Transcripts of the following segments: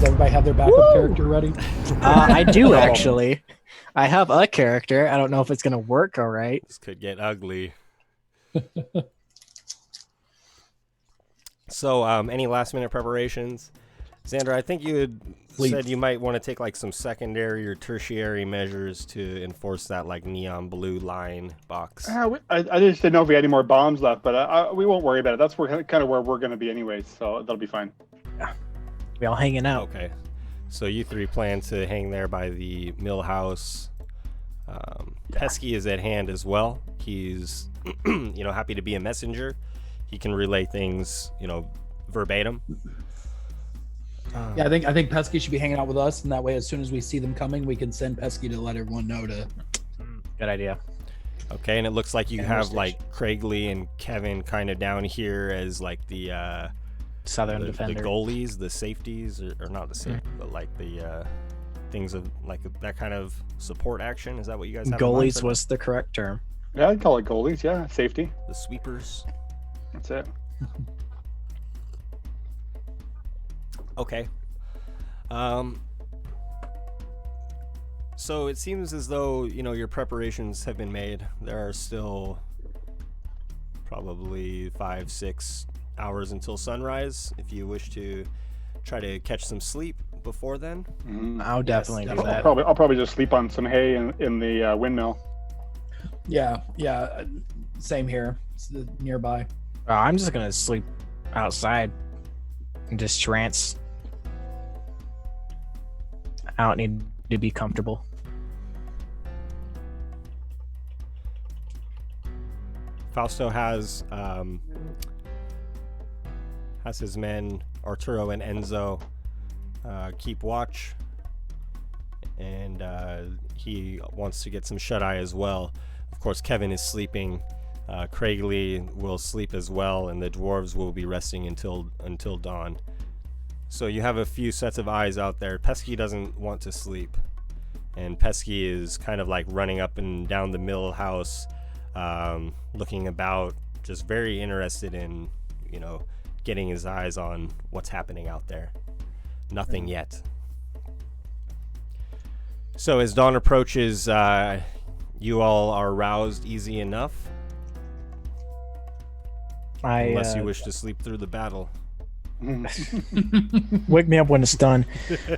Does everybody have their backup character ready? I do actually. I have a character. I don't know if it's gonna work all right. This could get ugly. So, any last minute preparations? Xander, I think you had said you might want to take like some secondary or tertiary measures to enforce that like neon blue line box. I just didn't know if we had any more bombs left, but we won't worry about it. That's kind of where we're going to be anyways, so that'll be fine. Yeah, we all hanging out. Okay, so you three plan to hang there by the mill house. Pesky is at hand as well. He's, happy to be a messenger. He can relay things, verbatim. Yeah, I think Pesky should be hanging out with us, and that way, as soon as we see them coming, we can send Pesky to let everyone know to. Good idea. Okay, and it looks like you have like Craigley and Kevin kind of down here as like the Southern defender, the goalies, the safeties, or not the safety, but like the things of like that kind of support action. Is that what you guys have? Goalies was the correct term. Yeah, I'd call it goalies. Yeah, safety. The sweepers. That's it. Okay. So it seems as though, your preparations have been made. There are still probably 5-6 hours until sunrise. If you wish to try to catch some sleep before then. I'll definitely do that. I'll probably just sleep on some hay in the windmill. Yeah, same here. It's nearby. I'm just gonna sleep outside and just trance. I don't need to be comfortable. Fausto has his men Arturo and Enzo keep watch, and he wants to get some shut-eye as well. Of course, Kevin is sleeping. Craigley will sleep as well, and the dwarves will be resting until dawn. So you have a few sets of eyes out there. Pesky doesn't want to sleep, and Pesky is kind of like running up and down the mill house, looking about, just very interested in, getting his eyes on what's happening out there. Nothing yet. So as dawn approaches, you all are roused easy enough. Unless you wish to sleep through the battle. Wake me up when it's done.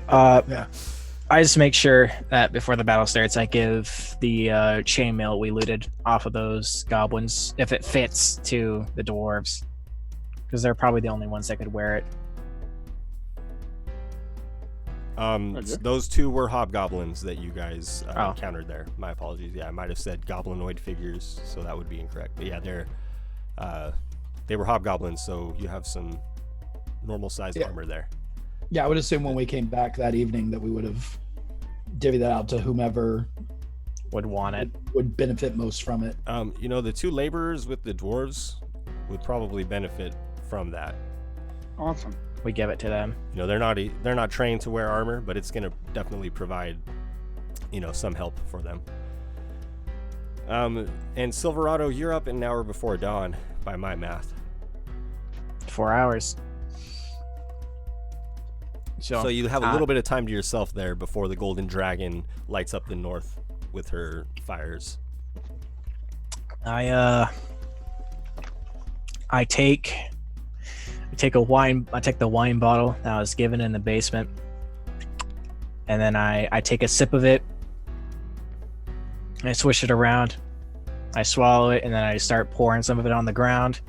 Yeah. I just make sure that before the battle starts, I give the chainmail we looted off of those goblins, if it fits, to the dwarves, because they're probably the only ones that could wear it. Those two were hobgoblins that you guys encountered there. My apologies. Yeah, I might have said goblinoid figures, so that would be incorrect. But yeah, they were hobgoblins, so you have some normal sized armor there. Yeah, I would assume when we came back that evening that we would have divvied that out to whomever would want it, would benefit most from it. The two laborers with the dwarves would probably benefit from that. Awesome. We give it to them. They're not trained to wear armor, but it's going to definitely provide, some help for them. And Silverado, you're up an hour before dawn, by my math. 4 hours. So you have a little bit of time to yourself there before the Golden Dragon lights up the north with her fires. I take the wine bottle that I was given in the basement, and then I take a sip of it, and I swish it around. I swallow it, and then I start pouring some of it on the ground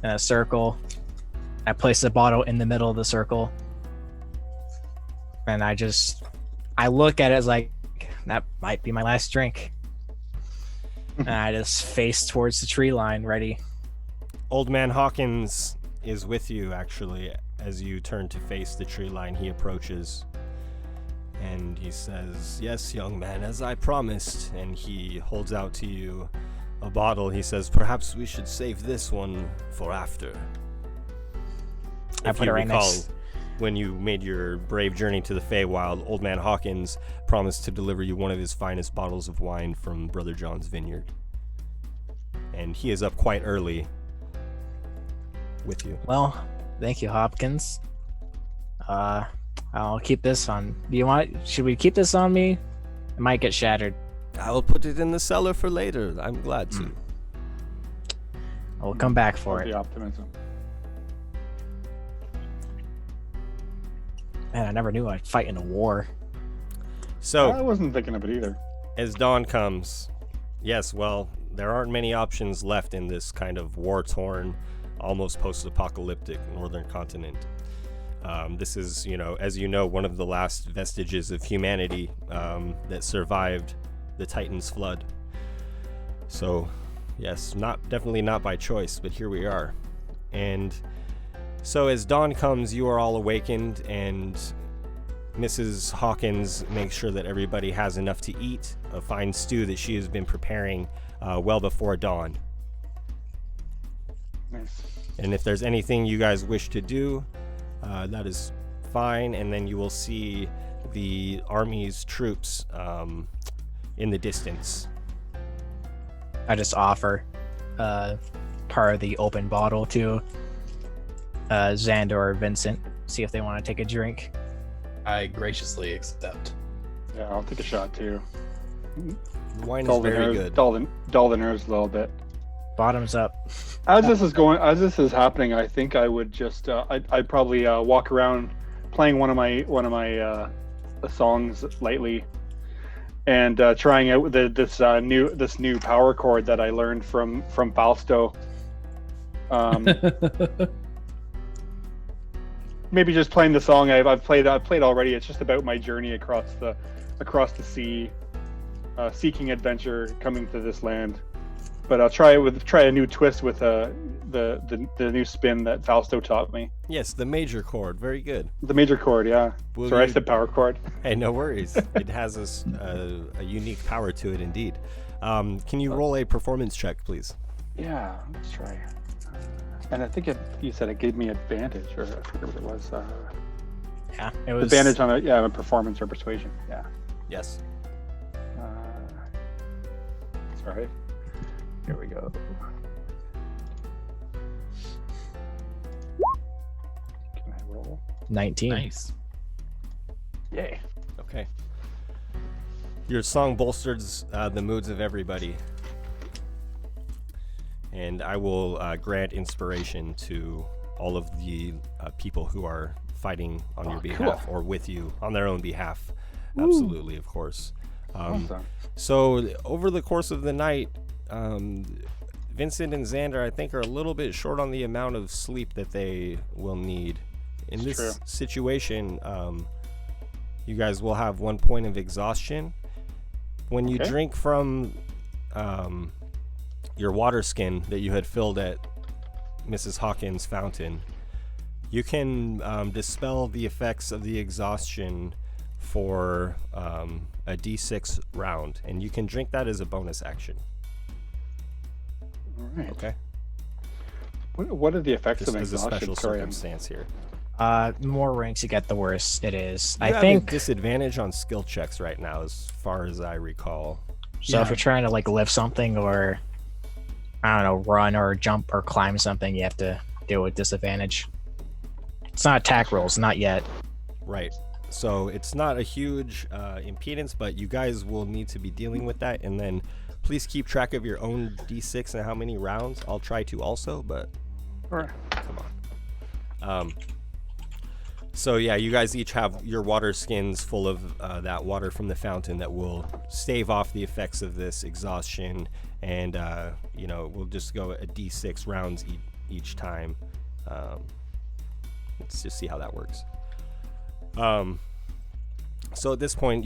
in a circle. I place the bottle in the middle of the circle, and I look at it as like, that might be my last drink. And I just face towards the tree line, ready. Old Man Hockins is with you, actually. As you turn to face the tree line, he approaches, and he says, "Yes, young man, as I promised." And he holds out to you a bottle. He says, "Perhaps we should save this one for after." I put it right next. When you made your brave journey to the Feywild, Old Man Hockins promised to deliver you one of his finest bottles of wine from Brother John's vineyard. And he is up quite early with you. Well, thank you, Hopkins. I'll keep this on. Should we keep this on me? It might get shattered. I will put it in the cellar for later. I'm glad to. I will come back for The it. optimism. Man, I never knew I'd fight in a war. So, I wasn't thinking of it either. as dawn comes, yes, well, there aren't many options left in this kind of war-torn, almost post-apocalyptic northern continent. This is, as you know, one of the last vestiges of humanity that survived the Titan's flood. So, yes, definitely not by choice, but here we are. And so as dawn comes, you are all awakened, and Mrs. Hockins makes sure that everybody has enough to eat, a fine stew that she has been preparing well before dawn. Nice. And if there's anything you guys wish to do, that is fine, and then you will see the army's troops in the distance. I just offer part of the open bottle to Xander or Vincent, see if they want to take a drink. I graciously accept. Yeah, I'll take a shot too. The wine is Dull the very nerves, good. dull the nerves a little bit. Bottoms up. As this is happening, I think I would just I'd probably walk around playing one of my songs lightly, and trying out this new power chord that I learned from Fausto. Maybe just playing the song I've played already. It's just about my journey across the sea, seeking adventure, coming to this land. But I'll try a new twist with the new spin that Fausto taught me. Yes, the major chord. Very good. The major chord, yeah. Will Sorry, I you- said power chord. Hey, no worries. It has a unique power to it, indeed. Can you roll a performance check, please? Yeah, let's try. And I think you said it gave me advantage, or I forget what it was. Yeah, it was Advantage on a performance or persuasion. Yeah. Yes. Sorry. Here we go. Can I roll? 19. Nice. Yay. Okay. Your song bolsters the moods of everybody. And I will grant inspiration to all of the people who are fighting on your behalf, or with you on their own behalf. Absolutely, of course. Awesome. So over the course of the night, Vincent and Xander, I think, are a little bit short on the amount of sleep that they will need. In this true. situation, you guys will have 1 point of exhaustion. When you Okay. drink from your water skin that you had filled at Mrs. Hawkins' fountain, you can dispel the effects of the exhaustion for a D6 round, and you can drink that as a bonus action. All right. Okay, What are the effects just of as a exhaustion? special Sorry, I'm- circumstance here. More ranks you get, the worse it is. You I have think a disadvantage on skill checks right now, as far as I recall. so. Yeah. If you're trying to like lift something, or I don't know, run or jump or climb something, you have to deal with disadvantage. It's not attack rolls, not yet. Right. So it's not a huge impedance, but you guys will need to be dealing with that. And then please keep track of your own D6 and how many rounds. I'll try to also, but Sure. come on. So yeah, you guys each have your water skins full of that water from the fountain that will stave off the effects of this exhaustion. And, we'll just go a D6 rounds each time. Let's just see how that works. So at this point,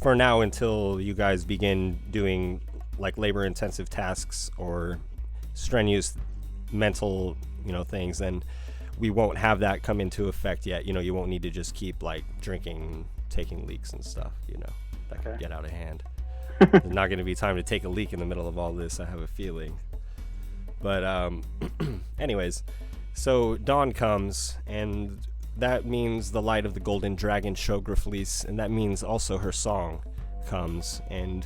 for now, until you guys begin doing like labor intensive tasks or strenuous mental, things, then we won't have that come into effect yet. You won't need to just keep like drinking, taking leaks and stuff, that can Okay. get out of hand. There's not going to be time to take a leak in the middle of all this, I have a feeling. But anyways, so dawn comes, and that means the light of the golden dragon Shograflis, and that means also her song comes. And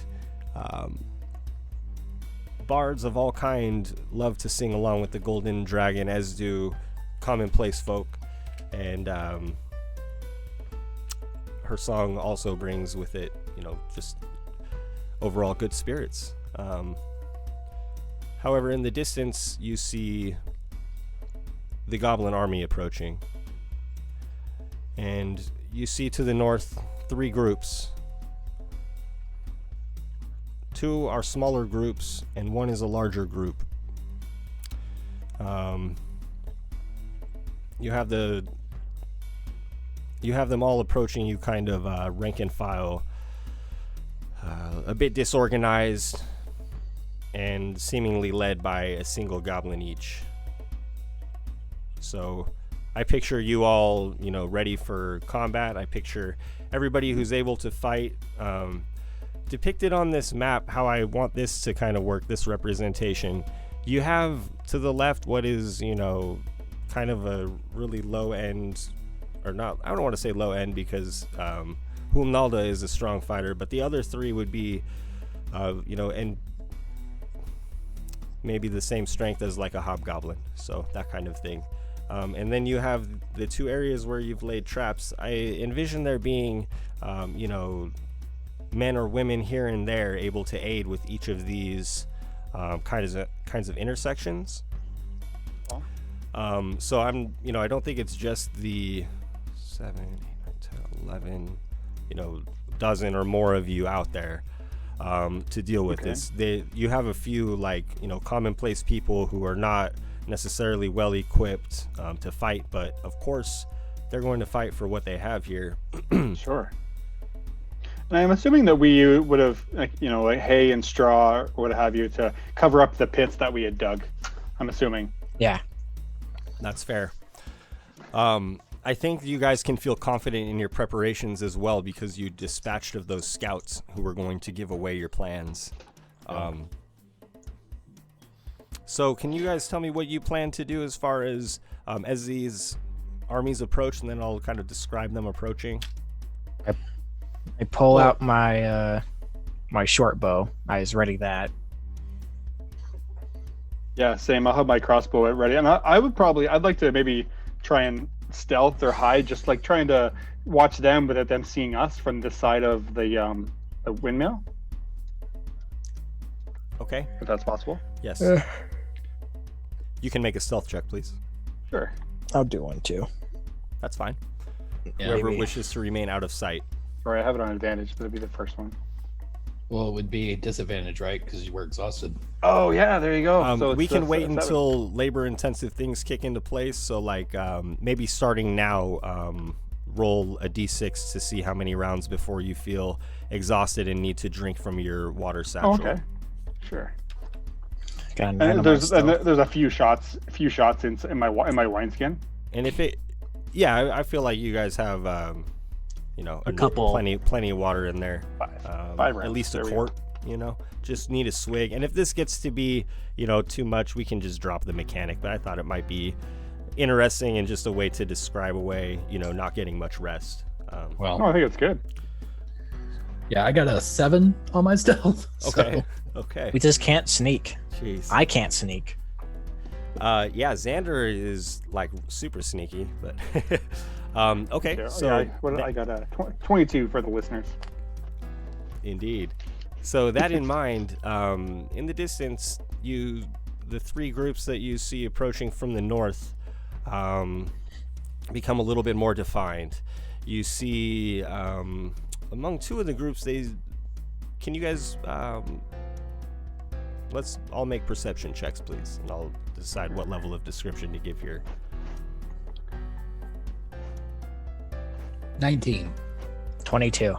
bards of all kind love to sing along with the golden dragon, as do commonplace folk. And her song also brings with it, just overall good spirits. However, in the distance, you see the goblin army approaching. And you see to the north 3 groups. 2 are smaller groups, and 1 is a larger group. You have them all approaching you kind of rank and file, a bit disorganized, and seemingly led by a single goblin each. So I picture you all, ready for combat. I picture everybody who's able to fight. Depicted on this map, how I want this to kind of work, this representation. You have to the left what is, kind of a really low end, or not, I don't want to say low end because Humnalda is a strong fighter, but the other 3 would be, and maybe the same strength as like a hobgoblin, so that kind of thing. And then you have the 2 areas where you've laid traps. I envision there being, men or women here and there able to aid with each of these kinds of intersections. So I'm, I don't think it's just the 7, 8, 9, 10, 11, dozen or more of you out there to deal with this. You have a few commonplace people who are not necessarily well equipped to fight, but of course they're going to fight for what they have here. Sure. And I'm assuming that we would have, like hay and straw or what have you to cover up the pits that we had dug. I'm assuming. Yeah. That's fair. I think you guys can feel confident in your preparations as well because you dispatched of those scouts who were going to give away your plans. So can you guys tell me what you plan to do as far as these armies approach, and then I'll kind of describe them approaching? I pull out my my short bow. I was ready that. Yeah, same. I'll have my crossbow ready, and I'd like to maybe try and stealth or hide, just like trying to watch them without them seeing us from the side of the windmill. Okay. If that's possible. Yes. You can make a stealth check, please. Sure. I'll do one too. That's fine. Yeah, Whoever maybe. wishes to remain out of sight. Sorry, I have it on advantage, but it'll be the first one. Well, it would be a disadvantage, right? Because you were exhausted. Oh yeah, there you go. So we it's can just wait 7. until labor-intensive things kick into place. So, maybe starting now, roll a d6 to see how many rounds before you feel exhausted and need to drink from your water satchel. Oh, okay. Sure. Got a 9 And on there's my stealth. a few shots in my wineskin. And if it, I feel like you guys have, A couple. plenty of water in there. 5 rounds. At least a There we quart. Just need a swig. And if this gets to be, too much, we can just drop the mechanic. But I thought it might be interesting and just a way to describe away, not getting much rest. Well, Oh, I think it's good. yeah, I got a 7 on my stealth. Okay. So, Okay. We just can't sneak. Jeez. I can't sneak. Yeah, Xander is super sneaky, but okay. Yeah, So I got a 22 for the listeners. indeed. So that in mind, in the distance, the 3 groups that you see approaching from the north become a little bit more defined. You see among 2 of the groups, can you guys let's all make perception checks, please, and I'll decide what level of description to give here. 19. 22.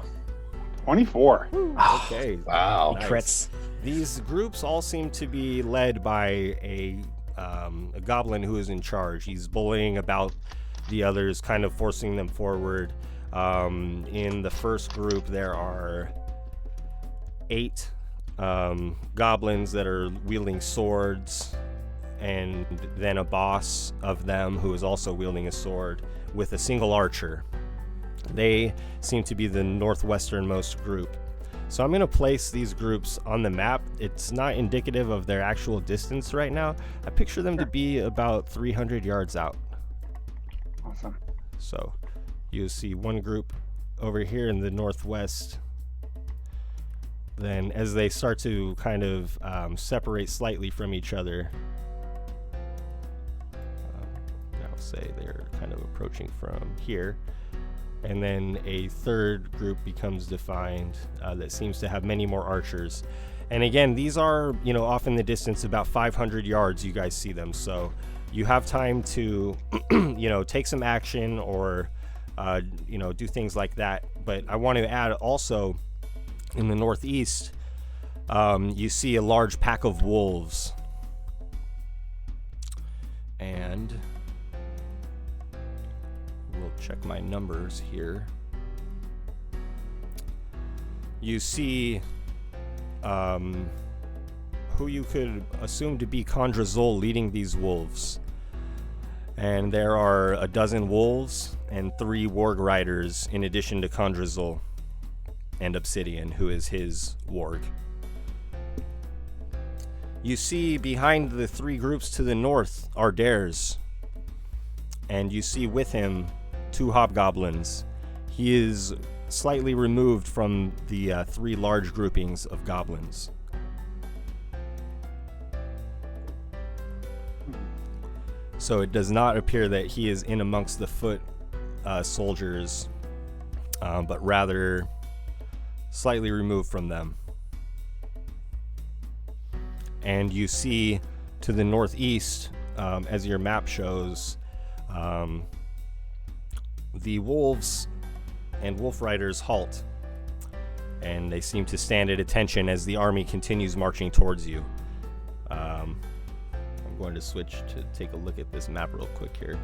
24. Okay. Wow. Nice. Crits. These groups all seem to be led by a goblin who is in charge. He's bullying about the others, kind of forcing them forward. In the first group, there are 8 goblins that are wielding swords, and then a boss of them who is also wielding a sword with a single archer. They seem to be the northwesternmost group. So I'm going to place these groups on the map. It's not indicative of their actual distance right now. I picture them to be about 300 yards out. Awesome. So you see one group over here in the northwest, then as they start to kind of separate slightly from each other, I'll say they're kind of approaching from here, and then a third group becomes defined that seems to have many more archers. And again, these are, off in the distance, about 500 yards. You guys see them, so you have time to, take some action or, do things like that. But I want to add also, in the northeast, you see a large pack of wolves, and we'll check my numbers here. You see who you could assume to be Kandrezul leading these wolves. And there are a dozen wolves and 3 warg riders in addition to Kandrezul and Obsidian, who is his warg. You see behind the 3 groups to the north are Dares, and you see with him 2 hobgoblins. He is slightly removed from the 3 large groupings of goblins. So it does not appear that he is in amongst the foot soldiers, but rather slightly removed from them. And you see to the northeast, as your map shows, the wolves and wolf riders halt, and they seem to stand at attention as the army continues marching towards you. I'm going to switch to take a look at this map real quick here.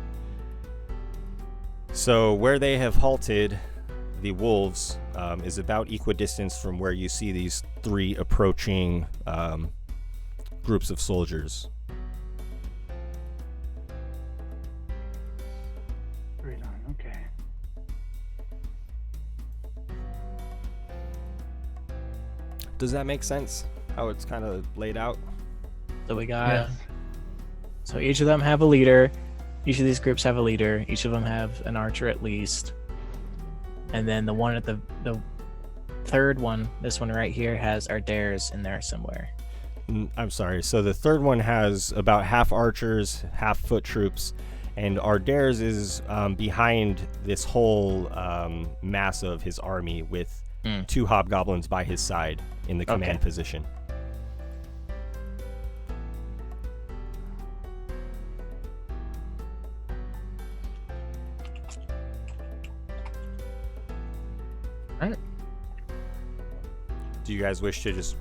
So where they have halted, the wolves, is about equidistance from where you see these 3 approaching groups of soldiers. Right on. Okay. Does that make sense? How it's kind of laid out? So we got. Yeah. So each of them have a leader. Each of these groups have a leader. Each of them have an archer at least. And then the one at the third one, this one right here, has our dares in there somewhere. I'm sorry. So the third one has about half archers, half foot troops, and our dares is behind this whole mass of his army with 2 hobgoblins by his side in the command position. Alright. Do you guys wish to just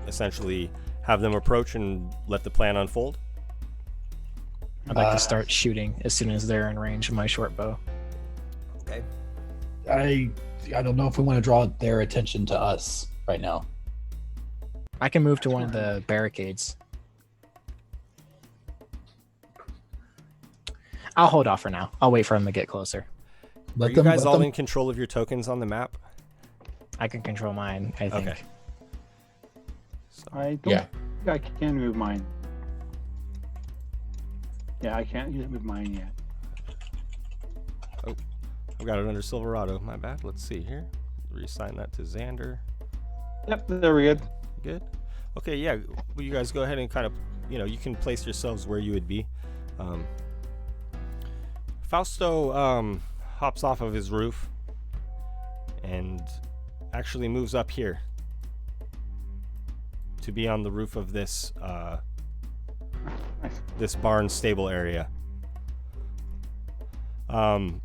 essentially have them approach and let the plan unfold? I'd like to start shooting as soon as they're in range of my short bow. Okay. I don't know if we want to draw their attention to us right now. I can move to one of the barricades. I'll hold off for now. I'll wait for them to get closer. Are you guys all in control of your tokens on the map? I can control mine, I think. Okay. So, I don't think I can move mine. Yeah, I can't move mine yet. I've got it under Silverado. My bad. Let's see here. Reassign that to Xander. Yep, there we go. Good. Okay, yeah. Well, you guys go ahead and kind of, you can place yourselves where you would be. Fausto hops off of his roof and actually moves up here to be on the roof of this this barn stable area. Can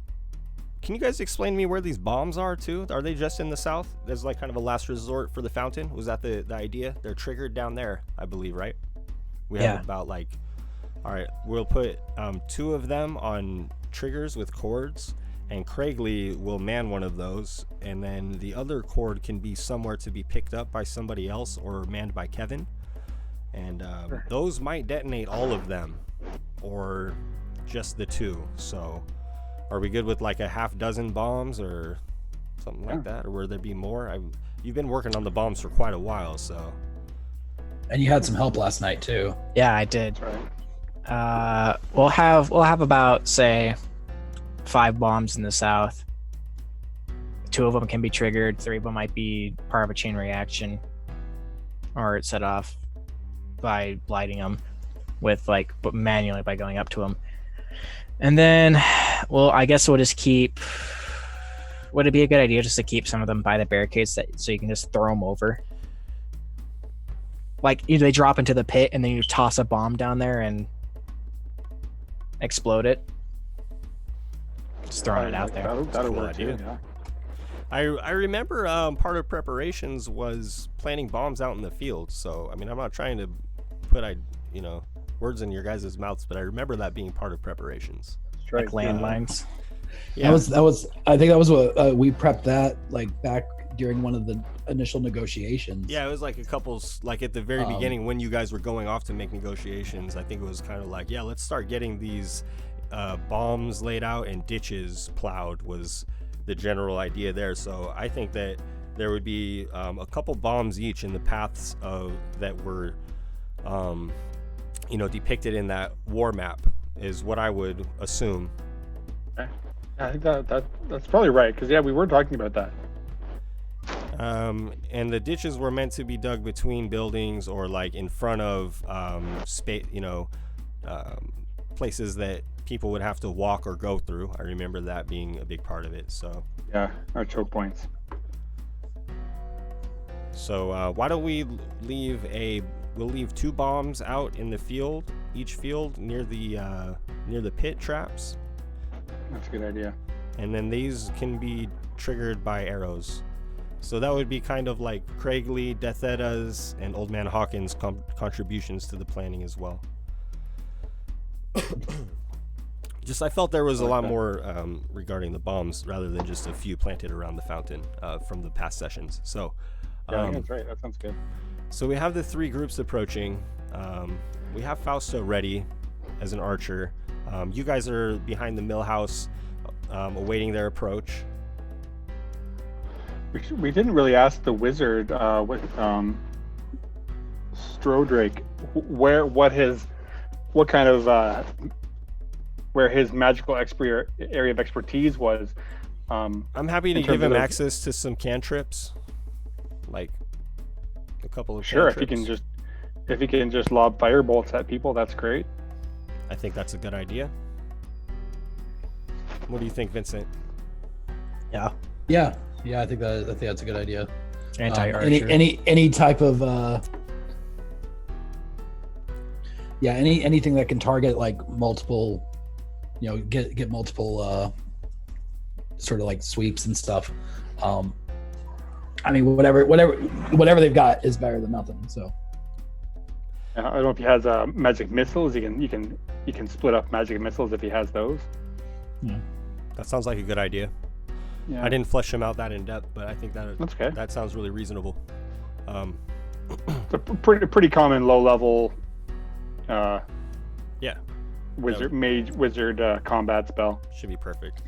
you guys explain to me where these bombs are too? Are they just in the south as like kind of a last resort for the fountain? Was that the idea? They're triggered down there, I believe, right? We have about like, all right, we'll put 2 of them on triggers with cords, and Craigley will man one of those, and then the other cord can be somewhere to be picked up by somebody else or manned by Kevin. And those might detonate all of them or just the 2. So are we good with like a half dozen bombs or something like that, or will there be more? You've been working on the bombs for quite a while, so. And you had some help last night too. Yeah, I did. That's right. We'll have about, say, 5 bombs in the south, 2 of them can be triggered. 3 of them might be part of a chain reaction, or it's set off by blighting them with but manually by going up to them. And then, well, I guess we'll just keep. Would it be a good idea just to keep some of them by the barricades so you can just throw them over? Like either they drop into the pit and then you toss a bomb down there and explode it. Just throwing it out there. That'll Cool work too. idea. Yeah. I remember part of preparations was planting bombs out in the field. So I mean, I'm not trying to put words in your guys' mouths, but I remember that being part of preparations. Like landmines. Yeah. That was. I think that was what we prepped that back during one of the initial negotiations. Yeah, it was like a couple, at the very beginning when you guys were going off to make negotiations. I think it was kind of like, yeah, let's start getting these bombs laid out and ditches plowed was the general idea there. So I think that there would be a couple bombs each in the paths that were, depicted in that war map is what I would assume. Okay. I think that's probably right, because we were talking about that. And the ditches were meant to be dug between buildings or in front of places that people would have to walk or go through. I remember that being a big part of it. So Yeah, our choke points. So why don't we we'll leave 2 bombs out in the field, each field near the pit traps. That's a good idea. And then these can be triggered by arrows. So that would be kind of like Craigley, Death Edda's, and Old Man Hockins' contributions to the planning as well. I felt there was a lot more regarding the bombs rather than just a few planted around the fountain from the past sessions. So Yeah, I think that's right. That sounds good. So we have the 3 groups approaching. We have Fausto ready as an archer. You guys are behind the mill house, awaiting their approach. We didn't really ask the wizard, Strodrake, where his magical area of expertise was. I'm happy to give him access to some cantrips, like a couple of Sure, cantrips. if he can just lob fire bolts at people, that's great. I think that's a good idea. What do you think, Vincent? Yeah. I think that's a good idea. Anti-archer. Any type of anything that can target multiple, get multiple sort of sweeps and stuff. I mean, whatever they've got is better than nothing. So I don't know if he has magic missiles. You can split up magic missiles if he has those. Yeah. That sounds like a good idea. Yeah. I didn't flesh him out that in depth, but I think That's okay. that sounds really reasonable. It's a pretty common low level. Wizard combat spell. Should be perfect.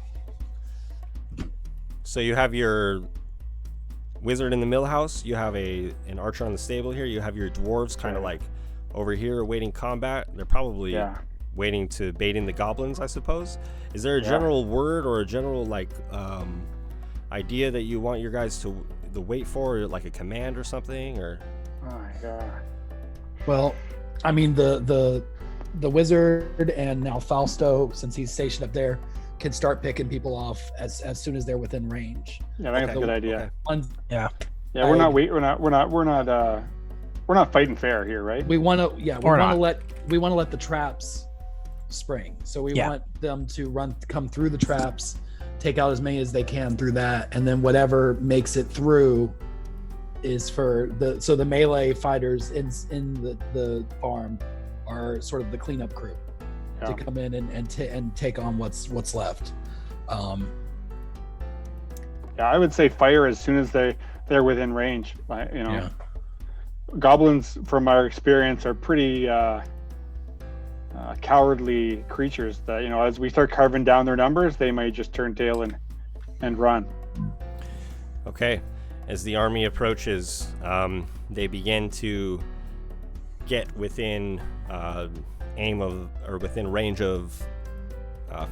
So you have your wizard in the mill house. You have an archer on the stable here. You have your dwarves kind of over here awaiting combat. They're probably waiting to bait in the goblins, I suppose. Is there a general word or a general idea that you want your guys to wait for, or a command or something, or? Oh my god. Well, I mean the wizard and now Fausto, since he's stationed up there, can start picking people off as soon as they're within range. Yeah, I think that's a good idea. Yeah, We're not fighting fair here, right? we want to let the traps spring. So we want them to come through the traps, take out as many as they can through that, and then whatever makes it through is for the melee fighters in the farm are sort of the cleanup crew to come in and take on what's left. I would say fire as soon as they're within range. Goblins, from our experience, are pretty cowardly creatures that, as we start carving down their numbers, they might just turn tail and run. Okay. As the army approaches, they begin to get within within range of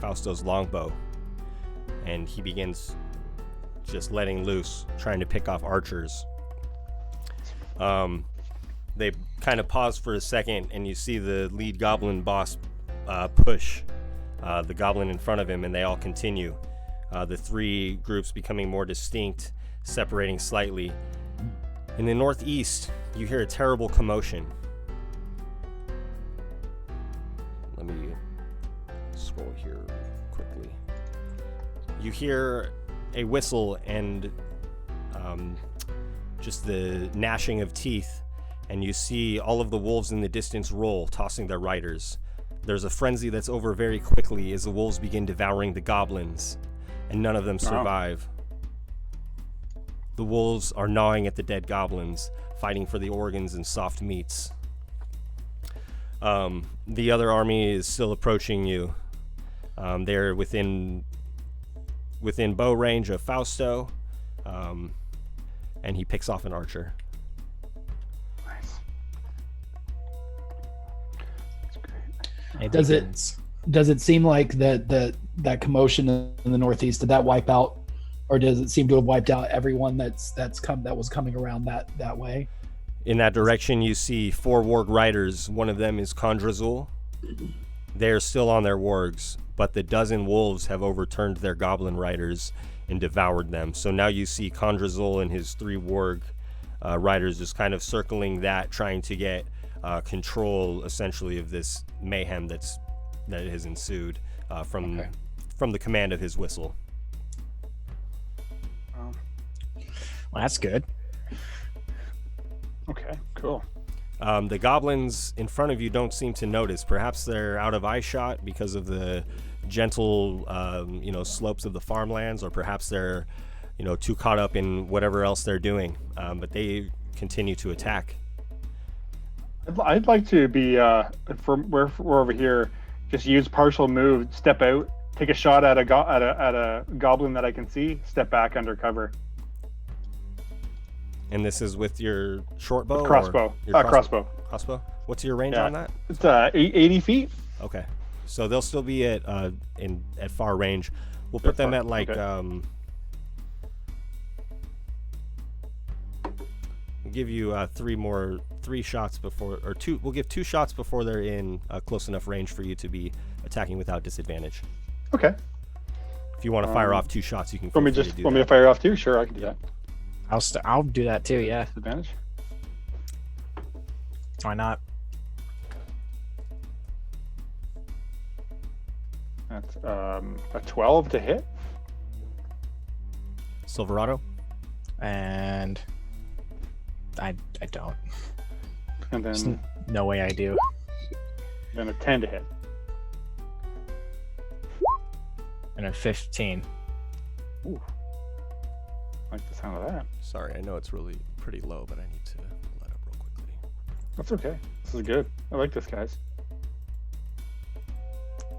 Fausto's longbow, and he begins just letting loose, trying to pick off archers. They kind of pause for a second, and you see the lead goblin boss push the goblin in front of him, and they all continue. The three groups becoming more distinct, separating slightly. In the northeast, you hear a terrible commotion. Let me scroll here quickly. You hear a whistle and just the gnashing of teeth, and you see all of the wolves in the distance roll, tossing their riders. There's a frenzy that's over very quickly as the wolves begin devouring the goblins, and none of them survive. The wolves are gnawing at the dead goblins, fighting for the organs and soft meats. The other army is still approaching you. They're within bow range of Fausto, and he picks off an archer. Nice. Does it seem like that commotion in the northeast, did that wipe out, or does it seem to have wiped out everyone that was coming around that way? In that direction, you see 4 warg riders. One of them is Kandrezul. They're still on their wargs, but the dozen wolves have overturned their goblin riders and devoured them. So now you see Kandrezul and his 3 warg riders just kind of circling that, trying to get control, essentially, of this mayhem that has ensued from the command of his whistle. Well, that's good. Okay, cool. The goblins in front of you don't seem to notice. Perhaps they're out of eyeshot because of the gentle, slopes of the farmlands, or perhaps they're, too caught up in whatever else they're doing. But they continue to attack. I'd like to be from where we're over here. Just use partial move, step out, take a shot at a goblin that I can see, step back under cover. And this is with your short bow? Crossbow. Crossbow. Crossbow? What's your range on that? It's 80 feet. Okay. So they'll still be at far range. We'll put them at like we'll give you 3 shots before, or 2. We'll give 2 shots before they're in close enough range for you to be attacking without disadvantage. Okay. If you want to fire off 2 shots, you can. Want me to fire off 2? Sure, I can do that. I'll do that too. Yeah. Disadvantage. Why not? That's a 12 to hit. Silverado. And I don't. And then no way I do. Then a 10 to hit. And a 15. Ooh. I like the sound of that. Sorry, I know it's really pretty low, but I need to let up real quickly. That's okay. This is good. I like this, guys.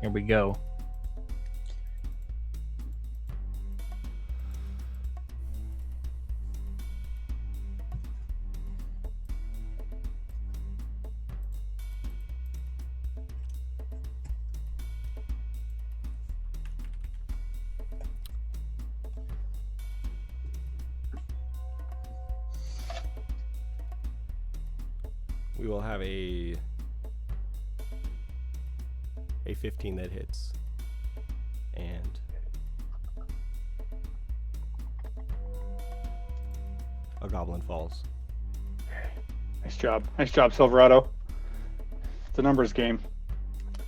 Here we go. We will have a 15 that hits, and a goblin falls. Nice job, Silverado. It's a numbers game.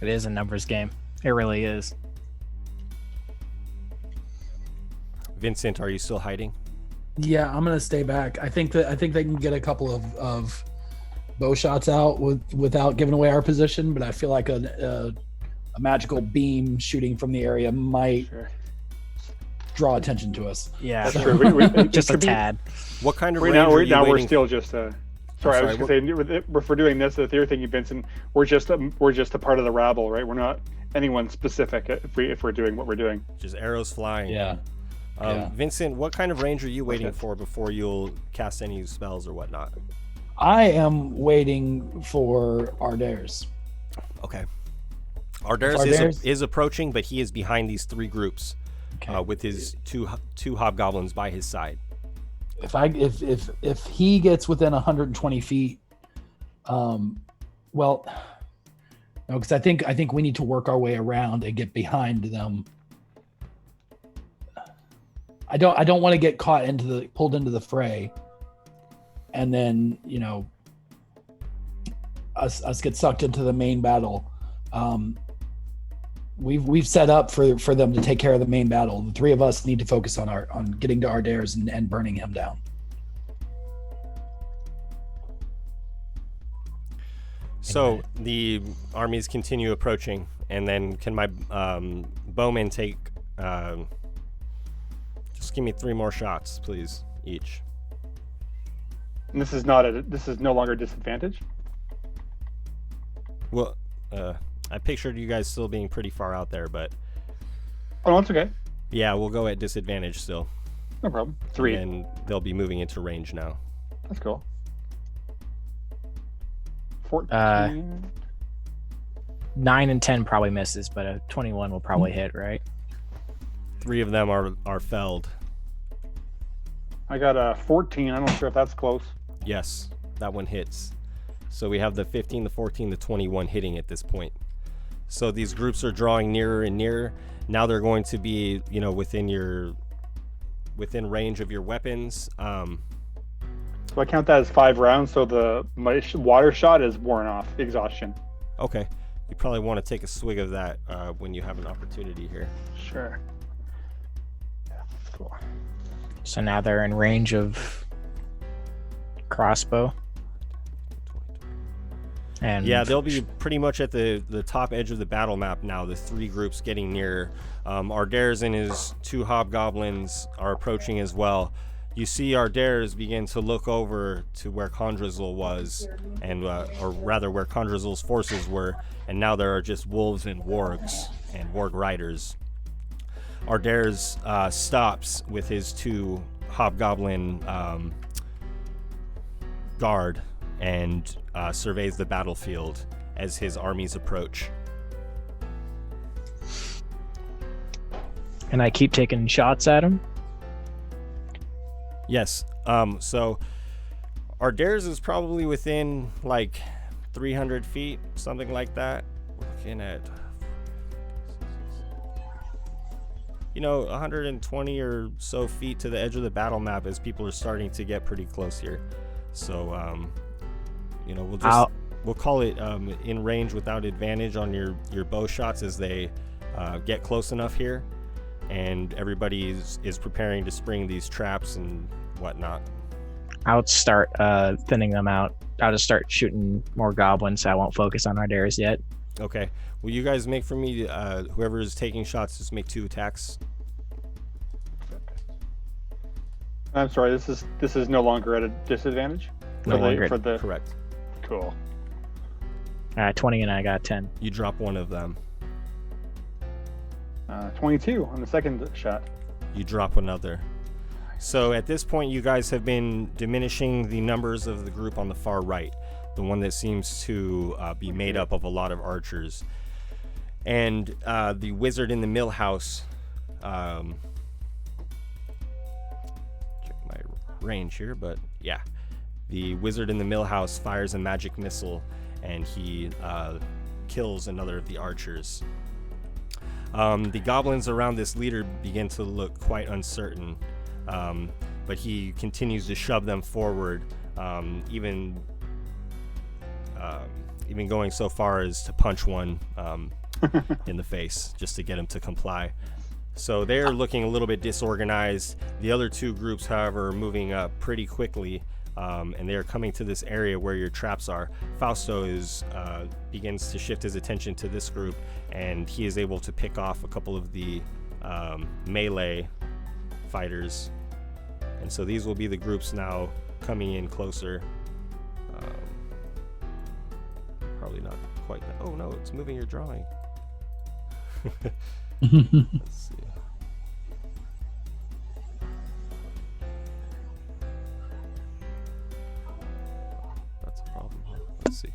It is a numbers game. It really is. Vincent, are you still hiding? Yeah, I'm gonna stay back. I think they can get a couple of bow shots out without giving away our position, but I feel like a magical beam shooting from the area might draw attention to us. Yeah, That's true. just a tad. What kind of We're still just. I was gonna say, if we're doing this, the other thing, Vincent, we're just a part of the rabble, right? We're not anyone specific if we're doing what we're doing. Just arrows flying. Yeah. Vincent, what kind of range are you waiting for before you'll cast any spells or whatnot? I am waiting for Ardairs. Okay. Ardairs is approaching, but he is behind these 3 groups. Okay. with his two hobgoblins by his side. If he gets within 120 feet, well, no, because I think we need to work our way around and get behind them. I don't want to get caught pulled into the fray, and then us get sucked into the main battle. We've set up for them to take care of the main battle. The three of us need to focus on getting to Ardairs and burning him down. So the armies continue approaching, and then can my bowmen take? Just give me 3 more shots, please, each. And this is no longer a disadvantage. Well, I pictured you guys still being pretty far out there, but Oh, no, it's okay. yeah, we'll go at disadvantage still. No problem. 3. And they'll be moving into range now. That's cool. 14. 9 and 10 probably misses, but a 21 will probably hit, right? 3 of them are felled. I got a 14. I'm not sure if that's close. Yes, that one hits. So we have the 15, the 14, the 21 hitting at this point. So these groups are drawing nearer and nearer. Now they're going to be, within range of your weapons. So I count that as 5 rounds. So my water shot is worn off. Exhaustion. Okay. You probably want to take a swig of that when you have an opportunity here. Sure. Yeah, that's cool. So now they're in range of crossbow. And yeah, they'll be pretty much at the top edge of the battle map now, the 3 groups getting nearer. Ardairs and his 2 hobgoblins are approaching as well. You see Ardairs begin to look over to where Kandrezul was, and or rather where Kandrezul's forces were, and now there are just wolves and wargs and warg riders. Ardairs stops with his 2 hobgoblin guard and surveys the battlefield as his armies approach. And I keep taking shots at him. Yes. So Ardairs is probably within like 300 feet, something like that. We're looking at 120 or so feet to the edge of the battle map as people are starting to get pretty close here. So we'll call it in range without advantage on your bow shots as they get close enough here, and everybody is preparing to spring these traps and whatnot. I'll start thinning them out. I'll just start shooting more goblins. So I won't focus on Ardairs yet. Okay. Will you guys make for me? Whoever is taking shots, just make 2 attacks. I'm sorry. This is no longer at a disadvantage. Correct. Cool. 20 and I got 10. You drop one of them. 22 on the second shot. You drop another. So at this point, you guys have been diminishing the numbers of the group on the far right, the one that seems to be made up of a lot of archers. And the wizard in the mill house, check my range here, but yeah. The wizard in the mill house fires a magic missile, and he kills another of the archers. The goblins around this leader begin to look quite uncertain, but he continues to shove them forward, even going so far as to punch one in the face just to get him to comply. So they're looking a little bit disorganized. The other 2 groups, however, are moving up pretty quickly. And they are coming to this area where your traps are. Fausto begins to shift his attention to this group, and he is able to pick off a couple of the melee fighters. And so these will be the groups now coming in closer. Probably not quite that. Oh no, it's moving your drawing. Let's see. Let's see.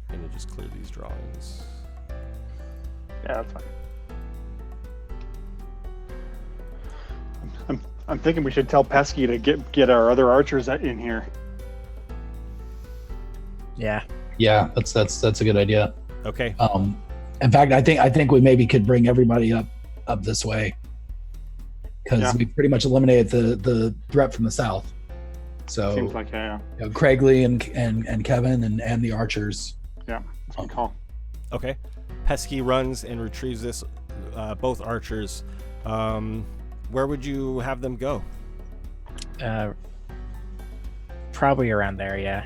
I'm gonna just clear these drawings. Yeah, that's fine. I'm thinking we should tell Pesky to get our other archers in here. Yeah. Yeah, that's a good idea. Okay. In fact, I think we maybe could bring everybody up this way, because we pretty much eliminated the threat from the south. So Seems like Craigley and Kevin and the archers. Yeah, that's a good call. Okay. Pesky runs and retrieves this both archers. Where would you have them go? Probably around there. Yeah.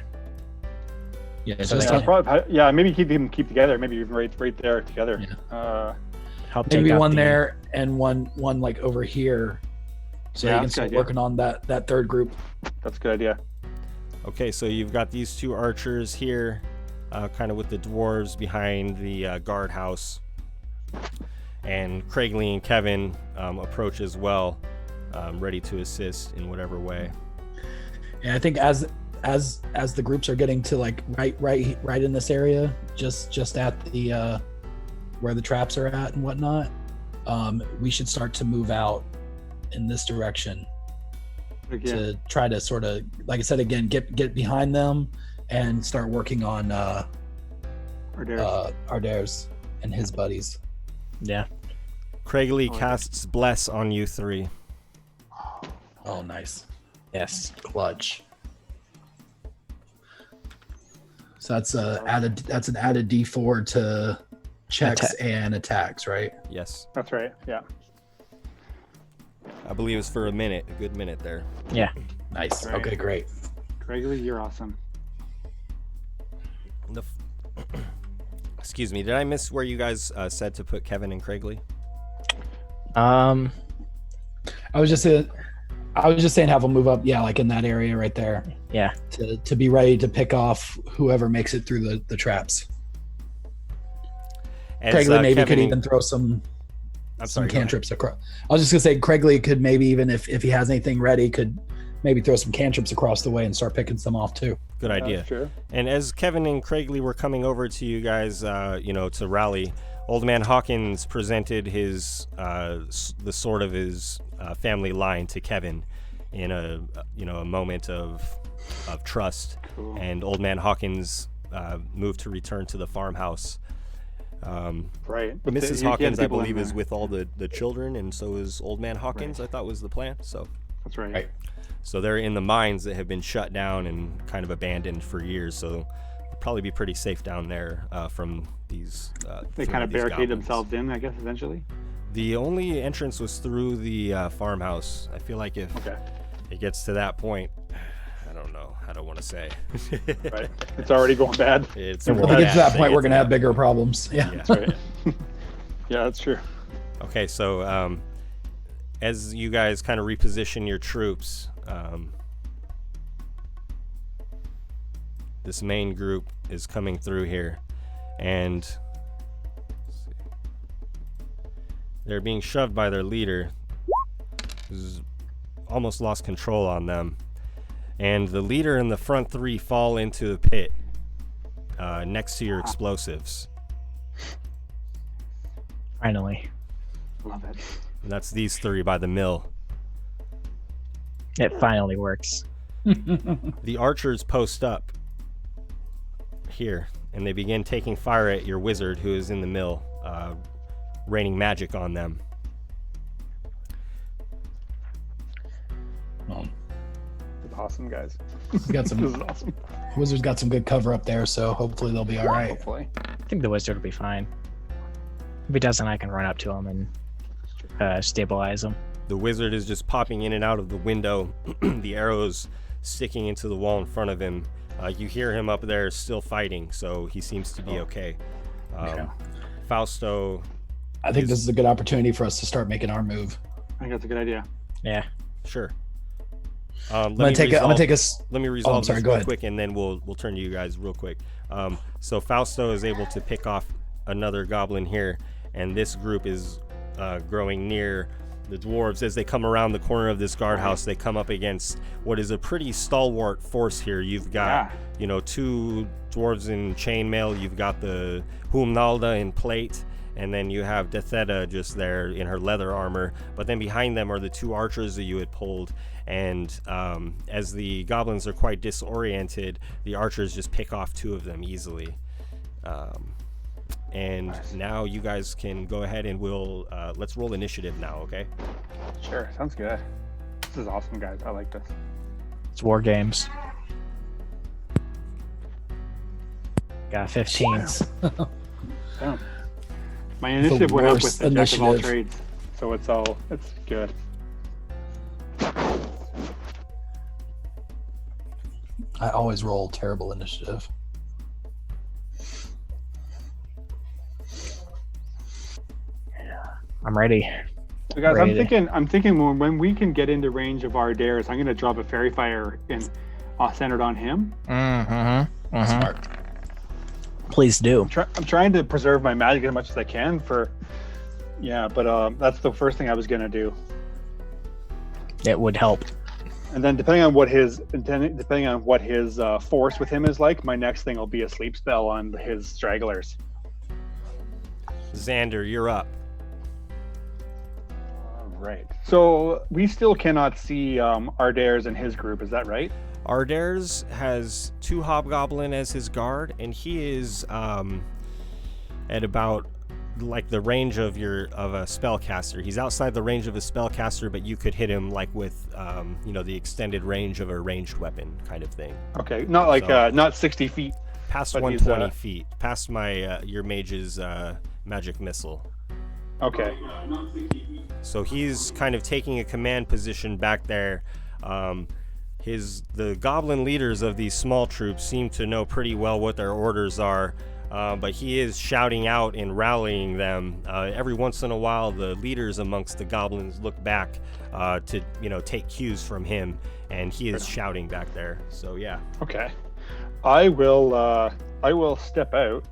Yeah, So just Probably, maybe keep together. Maybe even right there together. Yeah. Help maybe take out one the- there and one like over here, so you can that's a good start idea. working on that third group. That's a good idea. Okay, so you've got these two archers here, kind of with the dwarves behind the guardhouse. And Craigley and Kevin approach as well, ready to assist in whatever way. And I think as the groups are getting to like right in this area, just at the where the traps are at and whatnot, we should start to move out in this direction to try to sort of, like I said again, get behind them and start working on Ardairs and his buddies. Yeah. Craigley casts Bless on you three. Oh, nice. Yes. Clutch. So that's an added D4 to checks and attacks, right? Yes. That's right. Yeah. I believe it's for a good minute there. Yeah. Nice. Right. Okay, great. Craigley, you're awesome. Excuse me, did I miss where you guys said to put Kevin and Craigley? Um. I was just saying have them move up, like in that area right there, Yeah. to be ready to pick off whoever makes it through the traps. Craigley maybe Kevin could and- even throw some I'm sorry, go ahead. cantrips across. I was just gonna say Craigley could maybe, even if he has anything ready, could maybe throw some cantrips across the way and start picking some off too. Good idea. That's true. And as Kevin and Craigley were coming over to you guys, to rally, Old Man Hockins presented his the sword of his family line to Kevin in a moment of trust. Cool. And Old Man Hawkins moved to return to the farmhouse. Right. But Mrs. you Hawkins, get I people in believe, is there. with all the children, and so is Old Man Hawkins. I thought was the plan. So That's right. So they're in the mines that have been shut down and kind of abandoned for years. So they'll probably be pretty safe down there from these. They threat kind of of these barricade goblins. themselves in, I guess, eventually. The only entrance was through the farmhouse. I feel like if Okay. it gets to that point, I don't know. I don't want to say. Right. It's already going bad. It's If really we get to bad. that point, we're gonna have bigger problems. Yeah. Yeah. That's right. Yeah, that's true. Okay, so as you guys kind of reposition your troops, this main group is coming through here, and let's see, they're being shoved by their leader, who's almost lost control on them. And the leader and the front three fall into the pit next to your explosives. Finally. Love it. And that's these three by the mill. It finally works. The archers post up here, and they begin taking fire at your wizard who is in the mill, raining magic on them. It's awesome, guys. He's got This some is awesome. Wizard's got some good cover up there, so hopefully they'll be all right. Hopefully. I think the wizard will be fine. If he doesn't, I can run up to him and stabilize him. The wizard is just popping in and out of the window, the arrows sticking into the wall in front of him. You hear him up there still fighting, so he seems to be okay. Okay. Fausto, I think this is a good opportunity for us to start making our move. I think that's a good idea. Yeah. sure. I'm gonna take us. Let me resolve sorry, this go real ahead. quick, and then we'll turn to you guys real quick. So Fausto is able to pick off another goblin here, and this group is growing near the dwarves. As they come around the corner of this guardhouse, they come up against what is a pretty stalwart force here. You've got, two dwarves in chainmail. You've got the Humnalda in plate, and then you have Detheta just there in her leather armor, but then behind them are the 2 archers that you had pulled, and as the goblins are quite disoriented, the archers just pick off 2 of them easily. And Nice. now you guys can go ahead and we'll let's roll initiative now, okay? Sure, sounds good. This is awesome, guys. I like this. It's war games. Got 15s. Damn. My initiative went up with worst the jack of all initiative. trades, so it's good. I always roll terrible initiative. I'm ready. So guys, Ready. I'm thinking when we can get into range of our dares, I'm gonna drop a fairy fire in centered on him. Smart. Please do. I'm trying to preserve my magic as much as I can for, but that's the first thing I was gonna do. It would help. And then depending on what his force with him is like, my next thing will be a sleep spell on his stragglers. Xander, you're up. All right. So we still cannot see Ardares and his group. Is that right? Ardares has 2 hobgoblin as his guard, and he is at about like the range of a spellcaster. He's outside the range of a spellcaster, but you could hit him like with the extended range of a ranged weapon kind of thing. Okay. Not like So- not 60 feet. Past But 120 he's, feet, past my your mage's magic missile. Okay. So he's kind of taking a command position back there. The goblin leaders of these small troops seem to know pretty well what their orders are, but he is shouting out and rallying them. Every once in a while, the leaders amongst the goblins look back to take cues from him, and he is shouting back there. So yeah. Okay. I will step out.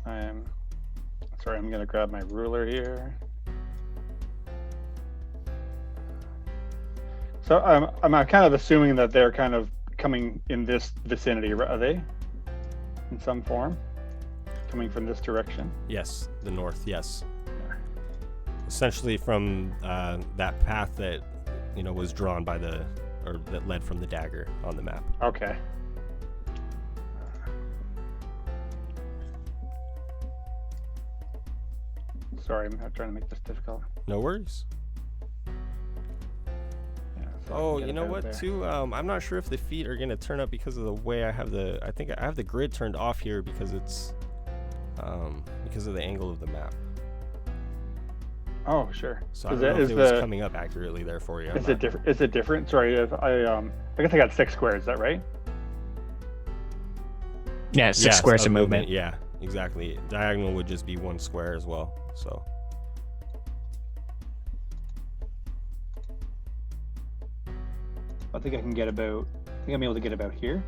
I'm gonna grab my ruler here. So I'm kind of assuming that they're kind of coming in this vicinity. Are they? In some form, coming from this direction. Yes, the north. Yes. Essentially from that path that was drawn by that led from the dagger on the map. Okay. Sorry, I'm not trying to make this difficult. No worries. Yeah, so I Oh, can get you it know out what? there. Too. I'm not sure if the feet are gonna turn up because of the way I have the. I think I have the grid turned off here because it's because of the angle of the map. Oh, sure. So I don't know if it was coming up accurately there for you. Is it different? Is it different? Sorry, if I guess I got 6 squares. Is that right? Yeah, 6 squares of movement. Yeah, exactly. Diagonal would just be 1 square as well. So. I think I can get about. I think I'm able to get about here.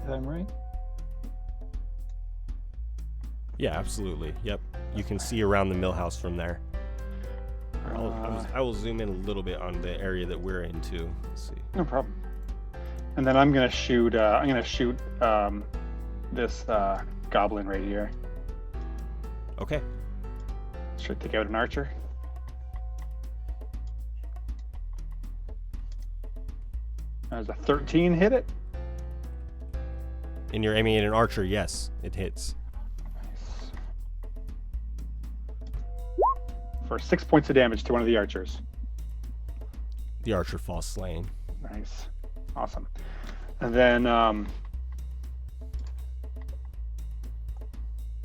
If I'm right. Yeah, absolutely. Yep. You can see around the mill house from there. I will zoom in a little bit on the area that we're in too. Let's see. No problem. And then I'm gonna shoot. This goblin right here. Okay. Should take out an archer. There's a 13 hit it. And you're aiming at an archer. Yes, it hits. Nice. For 6 points of damage to one of the archers. The archer falls slain. Nice. Awesome. And then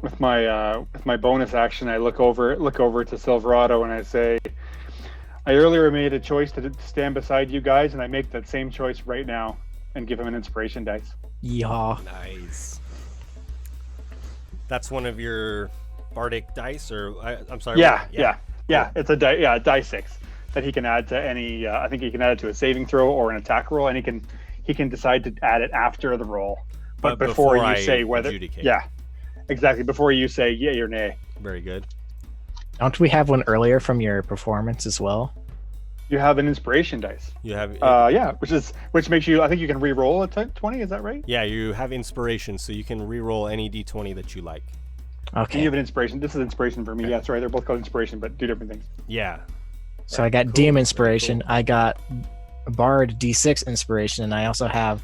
with my bonus action, I look over to Silverado and I say, I earlier made a choice to stand beside you guys, and I make that same choice right now and give him an inspiration dice. Yeehaw. Nice. That's one of your bardic dice, or I'm sorry. Yeah. It's a die 6 that he can add to any. I think he can add it to a saving throw or an attack roll, and he can decide to add it after the roll, but before you say whether. Adjudicate. Yeah, exactly. Before you say yay or nay. Very good. Don't we have one earlier from your performance as well? You have an inspiration dice. You have. Which makes you. I think you can re-roll a 20. Is that right? Yeah, you have inspiration, so you can re-roll any d20 that you like. And Okay. you have an inspiration. This is inspiration for me. Yeah, sorry, they're both called inspiration, but do different things. Yeah. So I got Cool. Demon Very Inspiration. cool. I got Bard D6 Inspiration, and I also have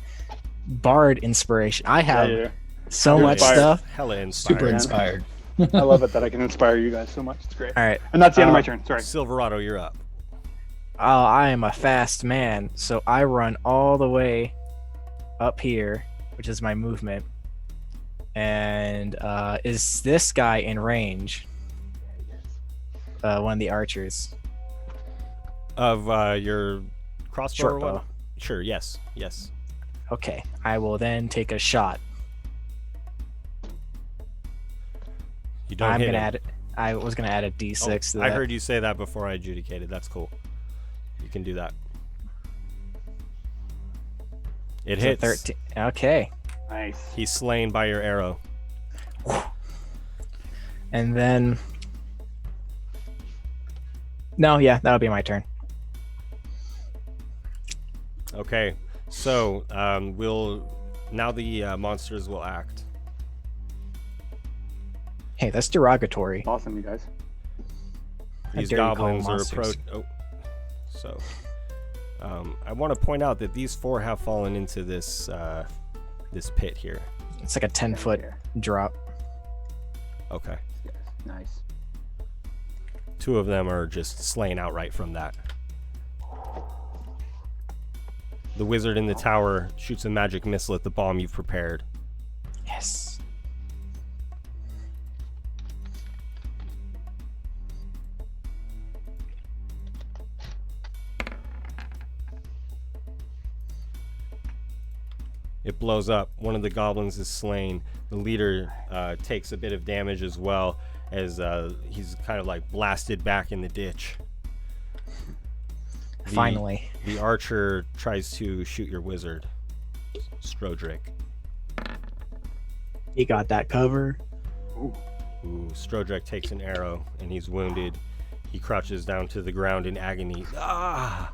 Bard Inspiration. I have Yeah. so You're much inspired. stuff. Hella inspired. Super man. inspired. I love it that I can inspire you guys so much. It's great. All right. And that's the end of my Uh, turn. Sorry. Silverado, you're up. Oh, I am a fast man, so I run all the way up here, which is my movement. And is this guy in range? One of the archers. Of your crossbow or Shortbow. what? Sure, yes. Yes. Okay, I will then take a shot. You don't I'm hit gonna him. add it. I was gonna add a D6 to I that. heard you say that before I adjudicated. That's cool. You can do that. It So hits. 13. Okay, Nice. He's slain by your arrow. and then. No, yeah, that'll be my turn. Okay. So now the monsters will act. Hey, that's derogatory. Awesome, you guys. How These dare you call goblins them are monsters. So I want to point out that these 4 have fallen into this this pit here. It's like a 10-foot drop. Okay. Yes. Nice. 2 of them are just slain outright from that. The wizard in the tower shoots a magic missile at the bomb you've prepared. Yes. It blows up. One of the goblins is slain. The leader takes a bit of damage as well, as he's kind of like blasted back in the ditch. Finally. The archer tries to shoot your wizard, Strodrick. He got that cover. Ooh, Strodrick takes an arrow and he's wounded. He crouches down to the ground in agony. Ah!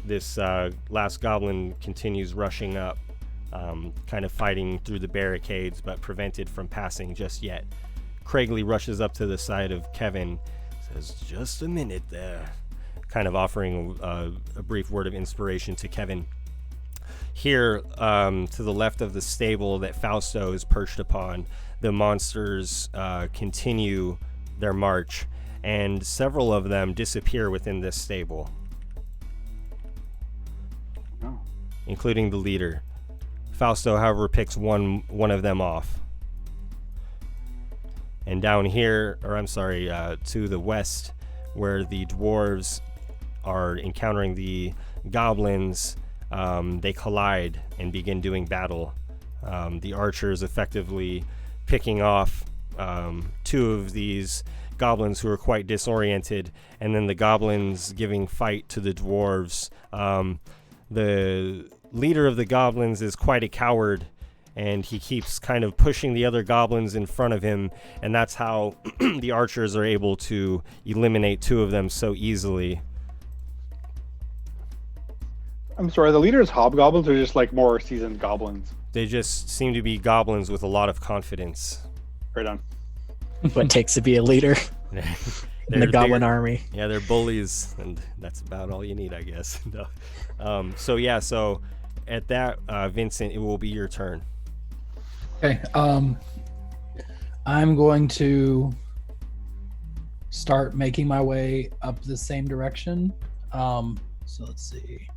This last goblin continues rushing up, kind of fighting through the barricades, but prevented from passing just yet. Craigley rushes up to the side of Kevin, says, "Just a minute there," kind of offering a brief word of inspiration to Kevin. Here, to the left of the stable that Fausto is perched upon, the monsters continue their march, and several of them disappear within this stable, Oh. including the leader. Fausto, however, picks one of them off. And down here, to the west, where the dwarves are encountering the goblins, they collide and begin doing battle. The archers effectively picking off 2 of these goblins who are quite disoriented, and then the goblins giving fight to the dwarves. The leader of the goblins is quite a coward, and he keeps kind of pushing the other goblins in front of him, and that's how the archers are able to eliminate 2 of them so easily. I'm sorry, the leaders hobgoblins are just like more seasoned goblins. They just seem to be goblins with a lot of confidence. Right on. What it takes to be a leader in the They're goblin bigger- army. Yeah, they're bullies, and that's about all you need, I guess. No. So at that, Vincent, it will be your turn. Okay. I'm going to start making my way up the same direction. So let's see.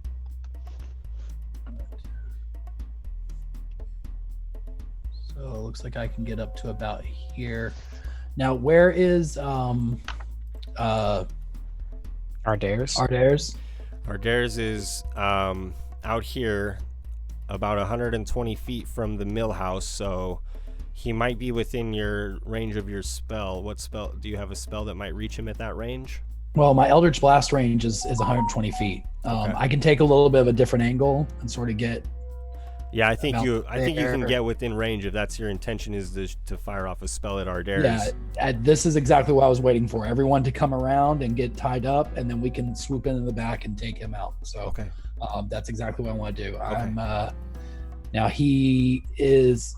So it looks like I can get up to about here. Now, where is Ardairs. Ardairs? Ardairs is out here about 120 feet from the mill house, so he might be within your range of your spell. What spell? Do you have a spell that might reach him at that range? Well, my Eldritch Blast range is 120 feet. Okay. I can take a little bit of a different angle and sort of get. Yeah, I think About you can there. get within range if that's your intention, is to fire off a spell at Ardairs. Yeah, this is exactly what I was waiting for. Everyone to come around and get tied up, and then we can swoop in the back and take him out. So Okay. that's exactly what I want to do. I'm now he is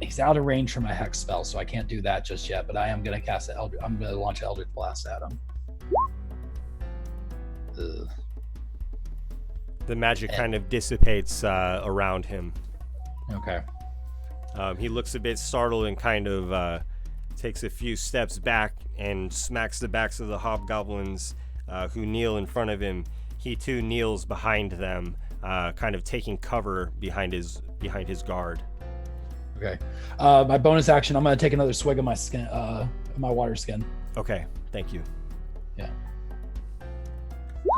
He's out of range for my hex spell, so I can't do that just yet. But I am gonna cast it. I'm gonna launch Eldritch Blast at him. Ugh. The magic kind of dissipates around him. Okay. He looks a bit startled and kind of takes a few steps back and smacks the backs of the hobgoblins who kneel in front of him. He too kneels behind them, kind of taking cover behind his guard. Okay. My bonus action, I'm gonna take another swig of my skin, my water skin. Okay, thank you. Yeah.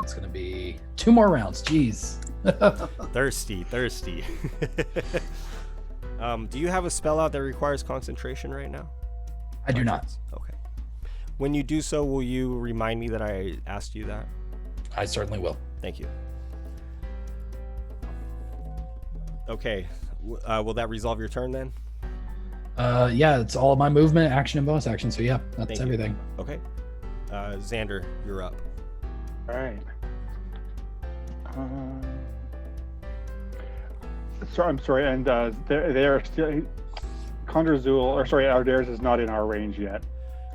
That's gonna be 2 more rounds. Jeez. Thirsty. Do you have a spell out that requires concentration right now? I do not. Okay. When you do so, will you remind me that I asked you that? I certainly will. Thank you. Okay. Will that resolve your turn then? Yeah, it's all my movement, action, and bonus action. So yeah, that's Thank you. everything. Okay. Xander, you're up. All right. I'm sorry, and they are still. Kandrezul, or sorry, Ardairs is not in our range yet.